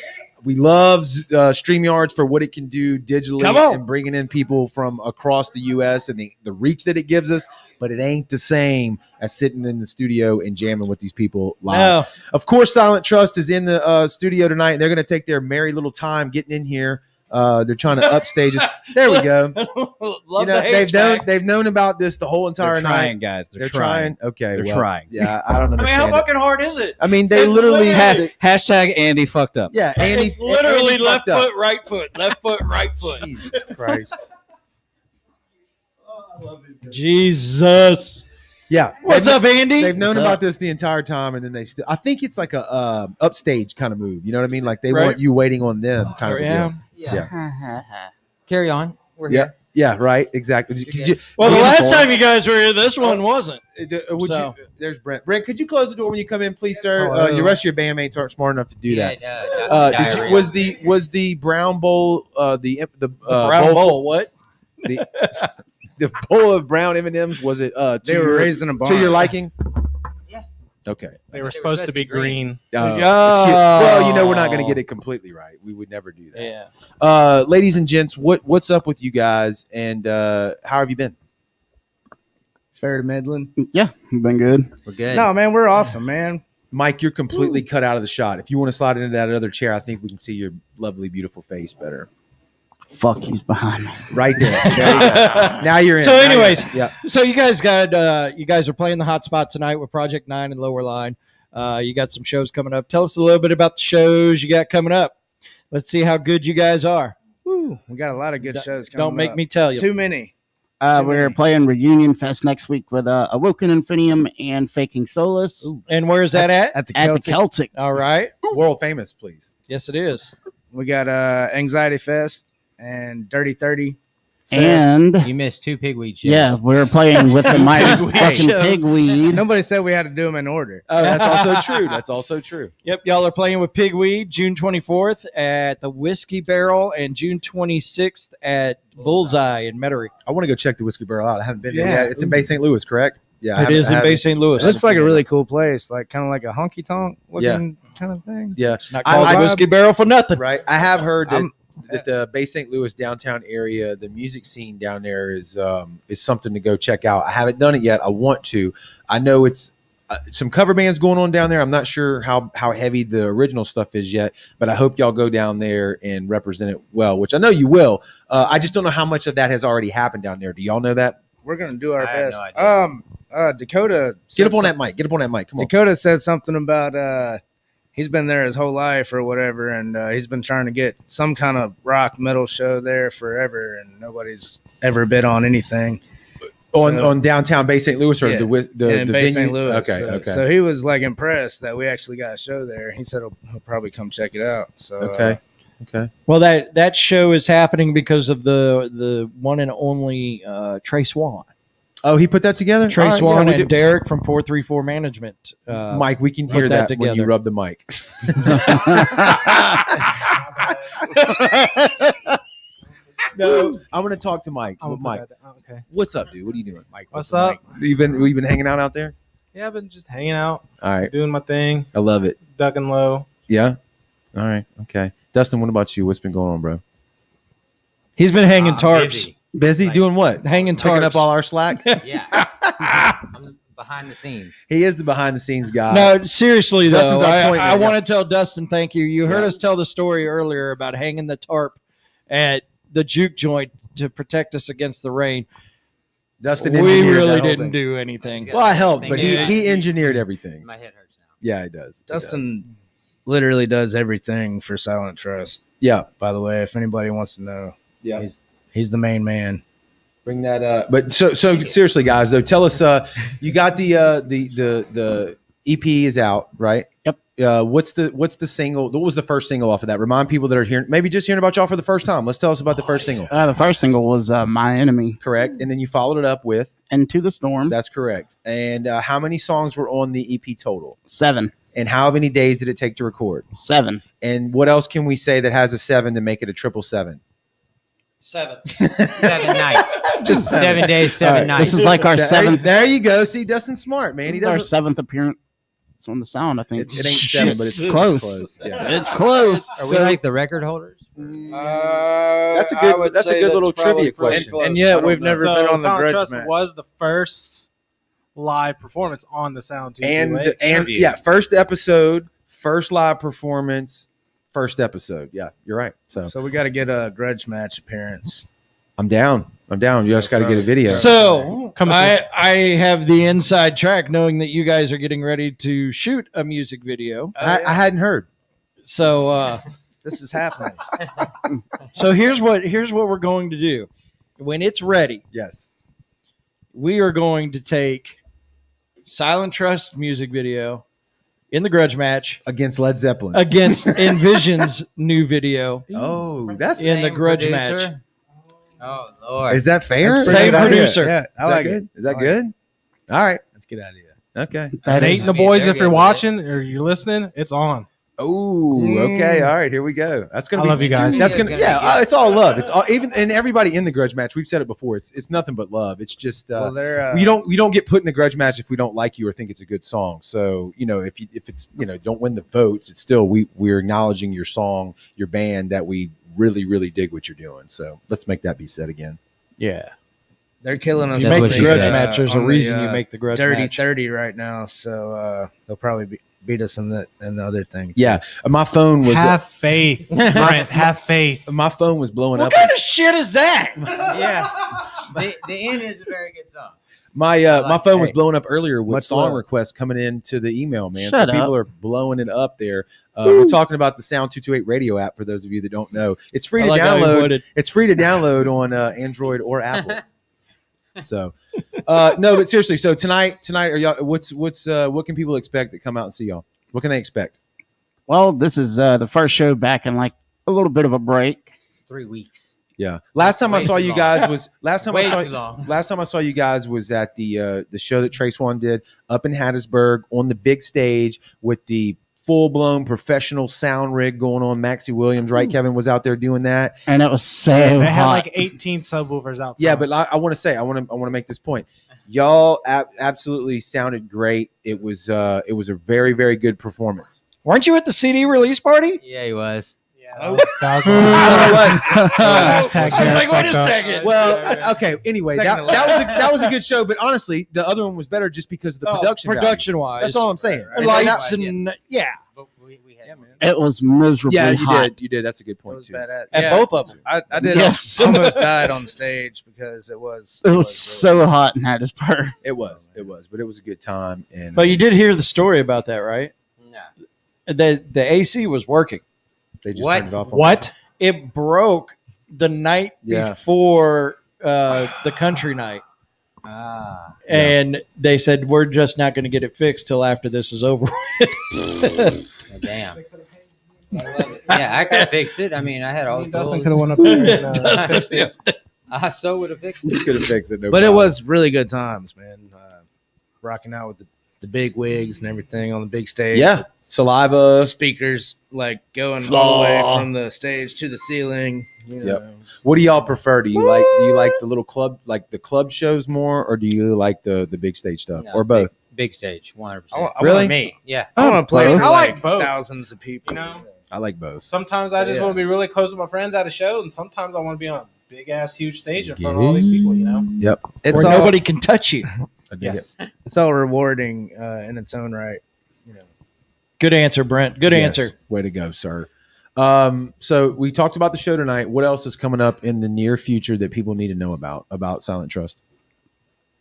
We love StreamYards for what it can do digitally and bringing in people from across the U.S. and the reach that it gives us, but it ain't the same as sitting in the studio and jamming with these people live. No. Of course, Silent Trust is in the studio tonight, and they're going to take their merry little time getting in here. They're trying to upstage us. There we go. They've known about this the whole entire night. Guys. They're trying. Okay, They're trying. Yeah, I don't understand. how fucking hard is it? I mean, they literally Hashtag Andy fucked up. Yeah, Andy. It's literally Andy left fucked up. foot, right foot, left foot, right foot. Jesus Christ. Jesus. Yeah. What's up, Andy? They've known What's about up? this the entire time, and then they still. I think it's like a upstage kind of move. You know what I mean? Like they Right. want you waiting on them. Kind of Yeah. deal. Carry on. We're Yeah. here. Yeah, right. Exactly. Well, the last time you guys were here, this one wasn't. There's Brent. Brent, could you close the door when you come in, please, sir? Hello. Your rest of your bandmates aren't smart enough to do Yeah, that. diarrhea. Was the brown bowl the Brown bowl? What? The bowl of brown M&Ms, was it? They were raised in a barn. To your liking? Yeah. Okay. They were supposed to be green. Well, we're not going to get it completely right. We would never do that. Yeah. Ladies and gents, what's up with you guys, and how have you been? Fair to Midland. Yeah, been good. We're good. No, man, we're awesome, man. Mike, you're completely cut out of the shot. If you want to slide into that other chair, I think we can see your lovely, beautiful face better. Fuck, he's behind me. Right there. There you go. Now you're in. So, anyways, yeah. So you guys are playing the hot spot tonight with Project 9 and Lowerline. You got some shows coming up. Tell us a little bit about the shows you got coming up. Let's see how good you guys are. Woo, we got a lot of good shows coming up. Don't make me tell you. Too many. We're playing Reunion Fest next week with Awoken Infinium and Faking Solace. Ooh. And where's that at? At the Celtic. All right. World famous, please. Yes, it is. We got Anxiety Fest and Dirty 30 Fest. And you missed 2 pigweed shows. Yeah, we're playing with the mighty fucking pigweed. Nobody said we had to do them in order. Oh, that's also true. That's also true. Yep, y'all are playing with Pigweed June 24th at the Whiskey Barrel and June 26th at Bullseye in Metairie. I want to go check the Whiskey Barrel out. I haven't been there yet. It's in Bay St. Louis, correct? Yeah, it is in Bay St. Louis. It looks like a really cool place, like kind of like a honky tonk looking kind of thing. Yeah, it's not called the Whiskey Barrel for nothing, right? I have heard that the Bay St. Louis downtown area, the music scene down there is something to go check out. I haven't done it yet. I want to. I know it's some cover bands going on down there. I'm not sure how heavy the original stuff is yet, but I hope y'all go down there and represent it well, which I know you will. I just don't know how much of that has already happened down there. Do y'all know that? We're gonna do our best. No Dakota, get up on that mic. Get up on that mic. Come on. Dakota said something about he's been there his whole life or whatever, and he's been trying to get some kind of rock metal show there forever, and nobody's ever bid on anything. On downtown Bay St. Louis or the Bay venue? St. Louis. Okay. So he was like impressed that we actually got a show there. He said he'll probably come check it out. So okay. Well, that show is happening because of the one and only Trey Swan. Oh, he put that together? Trey All right, Swan yeah, and Derek from 434 Management. Mike, we can hear that when you rub the mic. No, I'm going to talk to Mike. Mike, okay. What's up, dude? What are you doing? Mike, what's up? We been hanging out there? Yeah, I've been just hanging out. All right. Doing my thing. I love it. Ducking low. Yeah? All right. Okay. Dustin, what about you? What's been going on, bro? He's been hanging tarps. Busy doing what? Hanging tarps. Picking up all our slack? Yeah. I'm behind the scenes. He is the behind the scenes guy. No, seriously, though. Dustin's our point I man. want to tell Dustin, thank you. You heard us tell the story earlier about hanging the tarp at the juke joint to protect us against the rain. Dustin, we really didn't do anything. Well, I helped, but he engineered everything. My head hurts now. Yeah, he does. Dustin literally does everything for Silent Trust. Yeah. By the way, if anybody wants to know, yeah, he's the main man. Bring that up. But so seriously, guys, though, tell us. You got the EP is out, right? Yep. What's the single? What was the first single off of that? Remind people that are hearing, maybe just hearing about y'all for the first time. Let's tell us about the first single. The first single was My Enemy. Correct. And then you followed it up with Into the Storm. That's correct. And how many songs were on the EP total? 7. And how many days did it take to record? 7. And what else can we say that has a 7 to make it a 777? 7 nights. Just 7 days, 7 nights. This is like our 7th. There you go. See, Dustin's smart, man. He does our 7th appearance on the sound. I think it ain't 7, but it's close. Yeah. It's close. Are we like the record holders? That's a good little trivia question. And yet we've never been on the Silent Grudge Trust Match. was the first live performance on the Sound 2 and yeah, first episode, first live performance, first episode. Yeah, you're right. So we got to get a Grudge Match appearance. I'm down. You just got to get a video. So I have the inside track, knowing that you guys are getting ready to shoot a music video. I hadn't heard. So this is happening. So here's what we're going to do. When it's ready, yes, we are going to take Silent Trust music video in the grudge match against Led Zeppelin, against Envision's new video. Oh, that's in the grudge producer? match. Oh Lord, Is that fair? Same producer. Yeah, I like it. Is that good? All right. That's a good idea. Okay. And Nate and the I mean, boys, they're if you're good with watching or you're listening, it's on. Oh, okay. All right, here we go. That's gonna I be. love you guys. That's It's gonna. gonna Yeah, be good. it's all love. It's all even and everybody in the grudge match. We've said it before. It's nothing but love. It's just Well, they're we don't get put in a grudge match if we don't like you or think it's a good song. So if it's don't win the votes, it's still we're acknowledging your song, your band that we really dig what you're doing. So let's make that be said again. Yeah. they're killing us. You That's make what the she grudge said. match. There's a on reason the, you make the grudge dirty match. 30 right now, so they'll probably beat us in the other thing. Yeah, my phone was Have faith, Brent. Have faith. my phone was blowing What up. kind of shit is that? yeah. The end is a very good song. My phone was Hey, blowing up earlier with much song love. requests coming into the email, man. Shut so people up. are blowing it up there. We're talking about the Sound 228 radio app for those of you that don't know. It's free I to like how you download. put it. It's free to download on Android or Apple. So, no, but seriously. So tonight, are y'all? What can people expect that come out and see y'all? What can they expect? Well, this is the first show back in like a little bit of a break. 3 weeks. Yeah. Last time I Way saw too you long. guys was last time Way I saw too long. last time I saw you guys was at the show that Trace One did up in Hattiesburg on the big stage with the full blown professional sound rig going on. Maxie Williams, right? Kevin was out there doing that. And it was so They had hot. like 18 subwoofers out. Yeah, front. but I want to say I want to make this point. Y'all absolutely sounded great. It was a very good performance. Weren't you at the CD release party? Yeah, he was. yeah, that was I was. Like, wait a second. Well, okay. Anyway, Second to that was a good show, but honestly, the other one was better just because of the production. value. Production wise. That's all I'm saying. Right. And Lights that- and yeah. But we had It was miserably yeah, hot. you did. That's a good It point was too. bad at At both of them. I did Yes. almost died on stage because it was It was really so hot in Hattiesburg. It was, but it was a good time. And But you did hear the story about that, right? no. The AC was working. they just What? turned it off. on- what? It broke the night Yeah. before the country night. Ah. And they said, we're just not going to get it fixed till after this is over. Damn. Yeah, I could have fixed it. I mean, I had all the Dustin tools. could have went up there. And, Dustin, I so would have fixed You it. could have fixed it. No But it problem. was really good times, man. Rocking out with the big wigs and everything on the big stage. Yeah, saliva. Speakers like going all the way from the stage to the ceiling. You know. Yep. What do y'all prefer? Do you like the little club, like the club shows more, or do you like the big stage stuff, No, or both? Big stage, 100%. I Really? wanna- Me, yeah. I want to play for I like like both. thousands of people. You know? I like both. Sometimes I just Yeah. want to be really close with my friends at a show, and sometimes I want to be on a big ass huge stage in front of all these people. You know? Yep. It's where all, nobody can touch you. I dig Yes. it's all rewarding in its own right. You know. Good answer, Brent. Good Yes. answer. Way to go, sir. So we talked about the show tonight. What else is coming up in the near future that people need to know about Silent Trust?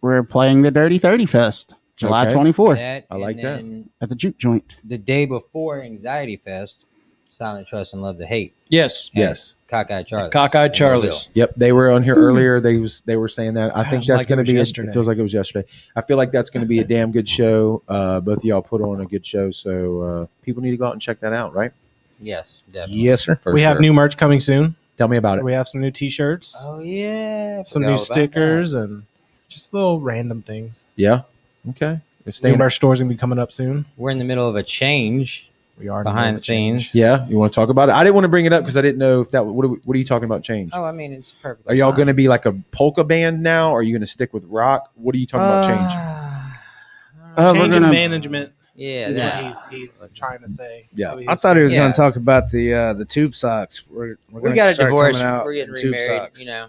We're playing the Dirty 30 Fest, July Okay. 24th That, I like and that. then at the Juke Joint. the day before Anxiety Fest, Silent Trust and Love to Hate. Yes. Yes. Cockeyed Charlie. Cockeyed Charlie's. Yep, they were on here earlier. They were saying that. I think Feels that's like going to it was be. yesterday. It feels like it was yesterday. I feel like that's going to be a damn good show. Both of y'all put on a good show, so people need to go out and check that out, right? Yes, definitely. Yes, sir. For We have sure. new merch coming soon. Tell me about it. We have some new T-shirts, Oh, yeah. some Forgot new about stickers, and just little random things. Yeah. Okay. It's New staying. merch stores gonna be coming up soon. that. We're in the middle of a change We are in the behind middle the of a change. scenes. Yeah. You want to talk about it? I didn't want to bring it up because I didn't know if that. What are you talking about? Change. Oh, I mean, it's perfect. Are y'all going to be like a polka band now? Or are you going to stick with rock? What are you talking about? Change. We're Change in gonna- management Yeah, is that. what he's trying to say. Yeah. I thought he was Yeah. going to talk about the tube socks. We're We gonna got a start divorce. coming out We're getting in tube remarried. socks. You know,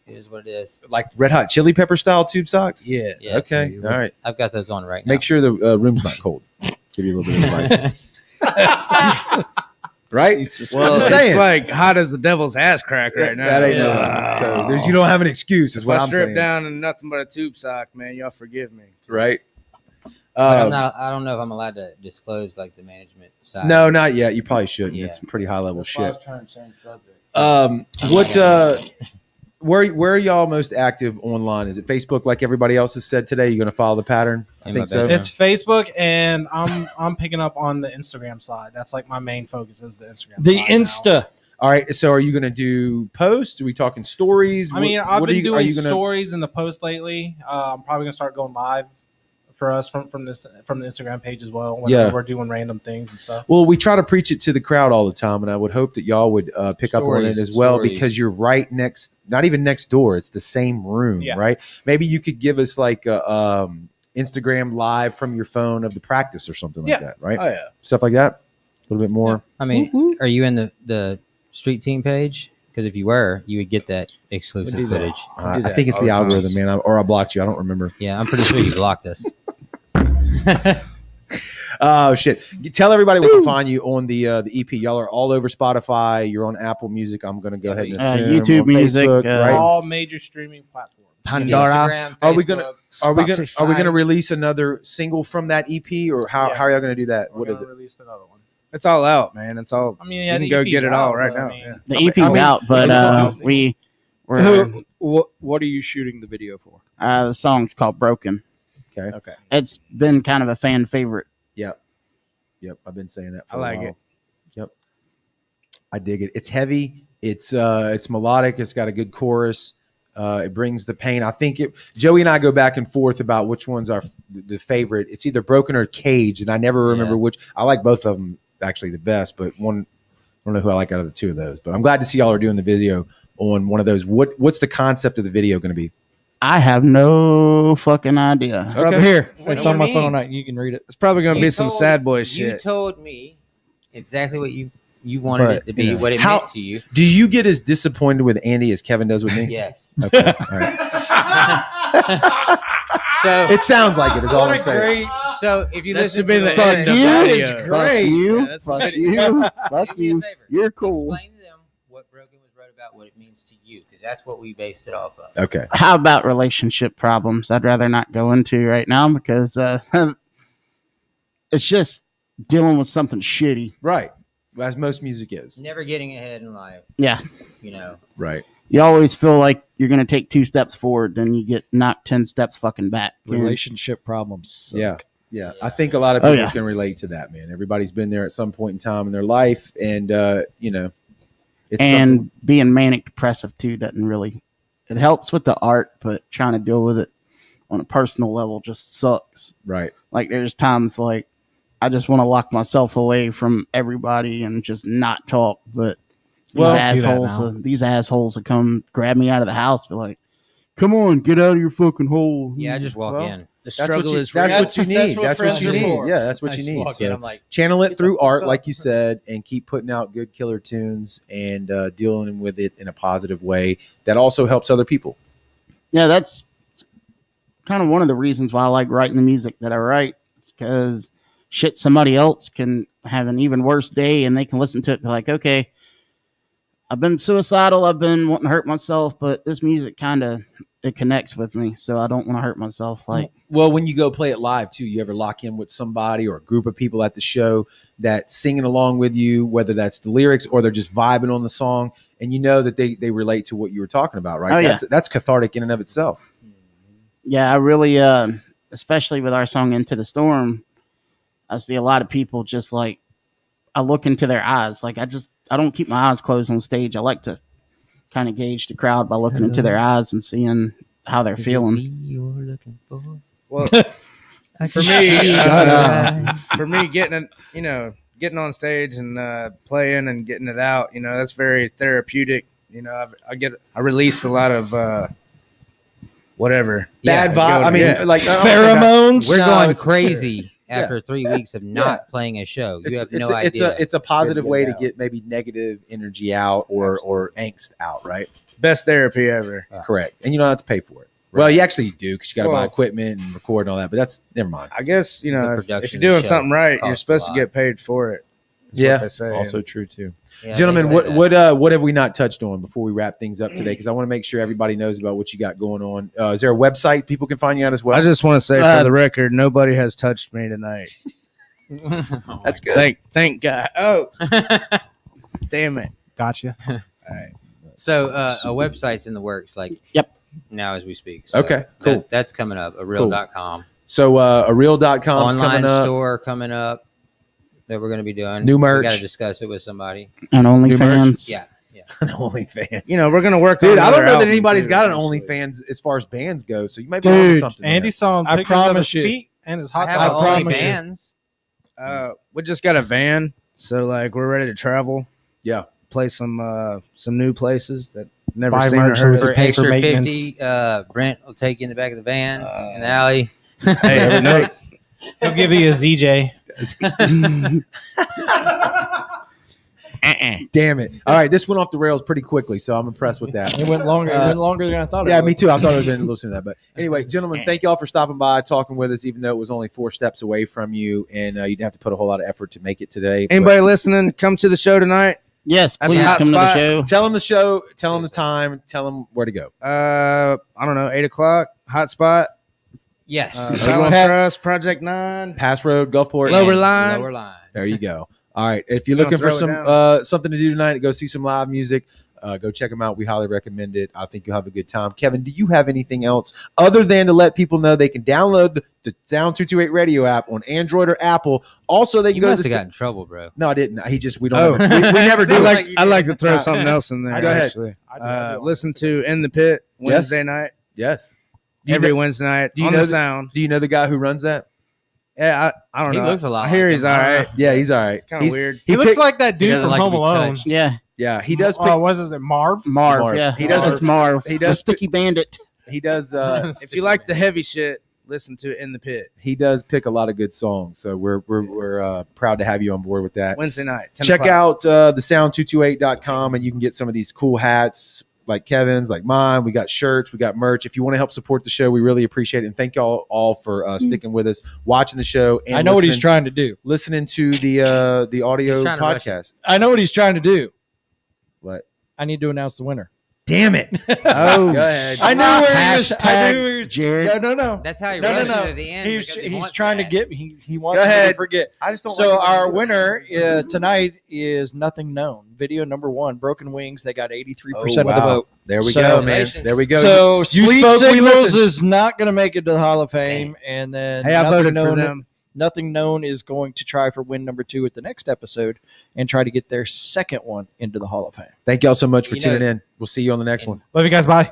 it is what it is. Like Red Hot Chili Pepper style tube socks? Yeah. Yeah. Okay. All right. I've got those on right now. Make sure the room's not cold. Give you a little bit of advice. Right? Well, I'm just it's saying. like hot as the devil's ass crack right now. That ain't nothing. So you don't have an excuse, is If what I I'm strip saying. down in nothing but a tube sock, man, y'all forgive me. Right? But I'm not. I don't know if I'm allowed to disclose like the management side. No, not yet. You probably shouldn't. Yeah. It's pretty high level shit. trying to change subject. Where are y'all most active online? Is it Facebook, like everybody else has said today? You're going to follow the pattern? I think so. It's Facebook, and I'm picking up on the Instagram side. That's like my main focus is the Instagram. The side Insta. now. All right. So are you going to do posts? Are we talking stories? I mean, I've been doing gonna... stories in the post lately. I'm probably going to start going live for us from the Instagram page as well. Whenever we're doing random things and stuff. Well, we try to preach it to the crowd all the time, and I would hope that y'all would pick up on it as well, because you're right next, not even next door. It's the same room, right? Maybe you could give us like a Instagram live from your phone of the practice or something like that, right? Oh, yeah. Stuff like that. A little bit more. I mean, are you in the street team page? Because if you were, you would get that exclusive footage. I think it's the algorithm, man. Or I blocked you. I don't remember. Yeah, I'm pretty sure you blocked us. Oh shit! Tell everybody we can find you on the EP. Y'all are all over Spotify. You're on Apple Music. I'm going to go ahead and assume YouTube on Music, Facebook, right? All major streaming platforms. Pandora. Are we gonna release another single from that EP, or how are y'all gonna do that? What is it? Release another one. It's all out, man. It's all. I mean, you can go get it all right now. The EP's out, but what are you shooting the video for? The song's called Broken. Okay. It's been kind of a fan favorite. Yep. I've been saying that for I like a while. it. Yep. I dig it. It's heavy. It's melodic. It's got a good chorus. It brings the pain. I think Joey and I go back and forth about which one's the favorite. It's either Broken or Cage, and I never remember which. I like both of them actually the best, but one, I don't know who I like out of the two of those. But I'm glad to see y'all are doing the video on one of those. What's the concept of the video going to be? I have no fucking idea. It's right here. It's on my phone. You can read it. It's probably going to be some sad boy shit. You told me exactly what you wanted it to be, what it meant to you. Do you get as disappointed with Andy as Kevin does with me? Yes. Okay. All right. So it sounds like it is all I'm saying. So if you listen to the fuck you, fuck you, fuck you. You're cool. Explain to them what Broken was wrote about, what it means to you, because that's what we based it off of. Okay. How about relationship problems? I'd rather not go into right now because it's just dealing with something shitty. Right. As most music is. Never getting ahead in life. Yeah. You know. Right. You always feel like you're going to take 2 steps forward, then you get knocked 10 steps fucking back. Relationship problems suck. Yeah. I think a lot of people can relate to that, man. Everybody's been there at some point in time in their life, and it's and being manic depressive too doesn't really. It helps with the art, but trying to deal with it on a personal level just sucks. Right. Like there's times like I just want to lock myself away from everybody and just not talk, but these assholes will come grab me out of the house, be like, "Come on, get out of your fucking hole." Yeah, I just walk in. The struggle is real. That's what you need. That's what you need. Yeah, that's what you need. So I'm like, channel it through art, like you said, and keep putting out good killer tunes and dealing with it in a positive way that also helps other people. Yeah, that's kind of one of the reasons why I like writing the music that I write, because somebody else can have an even worse day and they can listen to it and be like, okay, I've been suicidal, I've been wanting to hurt myself, but this music it connects with me, so I don't want to hurt myself. Like, well, when you go play it live too, you ever lock in with somebody or a group of people at the show that's singing along with you, whether that's the lyrics or they're just vibing on the song, and you know that they relate to what you were talking about, right? Oh, That's cathartic in and of itself. Yeah, I really, especially with our song "Into the Storm," I see a lot of people just like, I look into their eyes. Like I don't keep my eyes closed on stage. I like to kind of gauge the crowd by looking into their eyes and seeing how they're feeling. Well, for me, getting on stage and playing and getting it out, that's very therapeutic. I release a lot of whatever bad vibe. I mean, like pheromones. We're going crazy. After 3 weeks of not playing a show, you have no idea. It's a positive way to get maybe negative energy out or angst out, right? Best therapy ever. Correct. And you don't have to pay for it. Right. Well, you actually do, because you got to buy equipment and record and all that. But that's never mind. I guess if you're doing something right, you're supposed to get paid for it. Yeah, also true too. Yeah, gentlemen, what have we not touched on before we wrap things up today? Because I want to make sure everybody knows about what you got going on. Is there a website people can find you at as well? I just want to say for the record, nobody has touched me tonight. That's good. Thank God. Oh, damn it! Gotcha. All right. So a website's in the works, like now as we speak. So Okay, cool. That's coming up. Areal.com. So Areal.com is Online coming up. store coming up that we're going to be doing. New merch. We got to discuss it with somebody. And OnlyFans. Yeah. OnlyFans. You know, we're gonna work. Dude, on I don't know that another anybody's album, got an too, OnlyFans as far as bands go. So you might be on Dude, something. Andy saw him I pictures of his promise you. feet and his hot I dog. have I promise you. OnlyFans. We just got a van, so like we're ready to travel. Yeah, play some new places that never Buy seen or merch heard For of. pay for extra maintenance. 50, Brent will take you in the back of the van in the alley. Hey, no, He'll give you a ZJ. Damn it! All right, this went off the rails pretty quickly, so I'm impressed with that. It went longer. It went longer than I thought. Yeah, it would. me too. I thought it would have been listening to that. But anyway, gentlemen, thank y'all for stopping by, talking with us, even though it was only 4 steps away from you, and you didn't have to put a whole lot of effort to make it today. anybody listening, come to the show tonight. Yes, At the please hot come spot. to the show. Tell them the show, tell them the time, tell them where to go. I don't know, 8:00, hot spot. Yes. Silent Trust, Project 9, Pass Road, Gulfport. Lowerline. Lowerline. There you go. All right. If you're Don't looking for throw it some down. something to do tonight, go see some live music. Go check them out. We highly recommend it. I think you'll have a good time. Kevin, do you have anything else other than to let people know they can download the Sound 228 radio app on Android or Apple? Also, they can You go must to have got in trouble, bro. No, I didn't. We don't. Oh, we never do. I'd like to throw something else in there. Go ahead. Actually, listen to In the Pit Wednesday night. Yes. Every Wednesday night on the Sound. Do you know the guy who runs that? Yeah, I don't He know. looks a lot I hear like he's him. all right. Yeah, he's all right. It's kind of weird. He looks picked- like that He dude doesn't from like to Home be Alone. touched. Yeah, he does. Pick, What is it, Marv? Marv. Yeah, He does. It's Marv. He does. The Sticky Bandit. He does. If you like the heavy shit, listen to In the Pit He does pick a lot of good songs. So we're proud to have you on board with that. Wednesday night. 10 Check o'clock. out the sound228.com and you can get some of these cool hats like Kevin's, like mine. We got shirts, we got merch. If you want to help support the show, we really appreciate it. And thank y'all all for sticking with us, watching the show. And I know what he's listening- trying to do. Listening to the audio He's trying to rush podcast. I know what he's trying to do. What? I need to announce the winner. Damn it. Oh, Go ahead. I knew where he was. I Hashtag knew he was. Jared. No. That's how he No. rushes at the end. He's, because he he's wants trying to that. get me. He wants Go me to ahead. forget. I just don't So like our winner tonight is Nothing Known. Video number 1, Broken Wings. They got 83% of the vote. There we So- go, man. There we go. So You Sleep spoke, we Signals listened. is not going to make it to the Hall of Fame, and then Hey, I Nothing voted for Known. them. Nothing Known is going to try for win number 2 at the next episode and try to get their second one into the Hall of Fame. Thank y'all so much for You know- tuning in. We'll see you on the next one. Love you guys. Bye.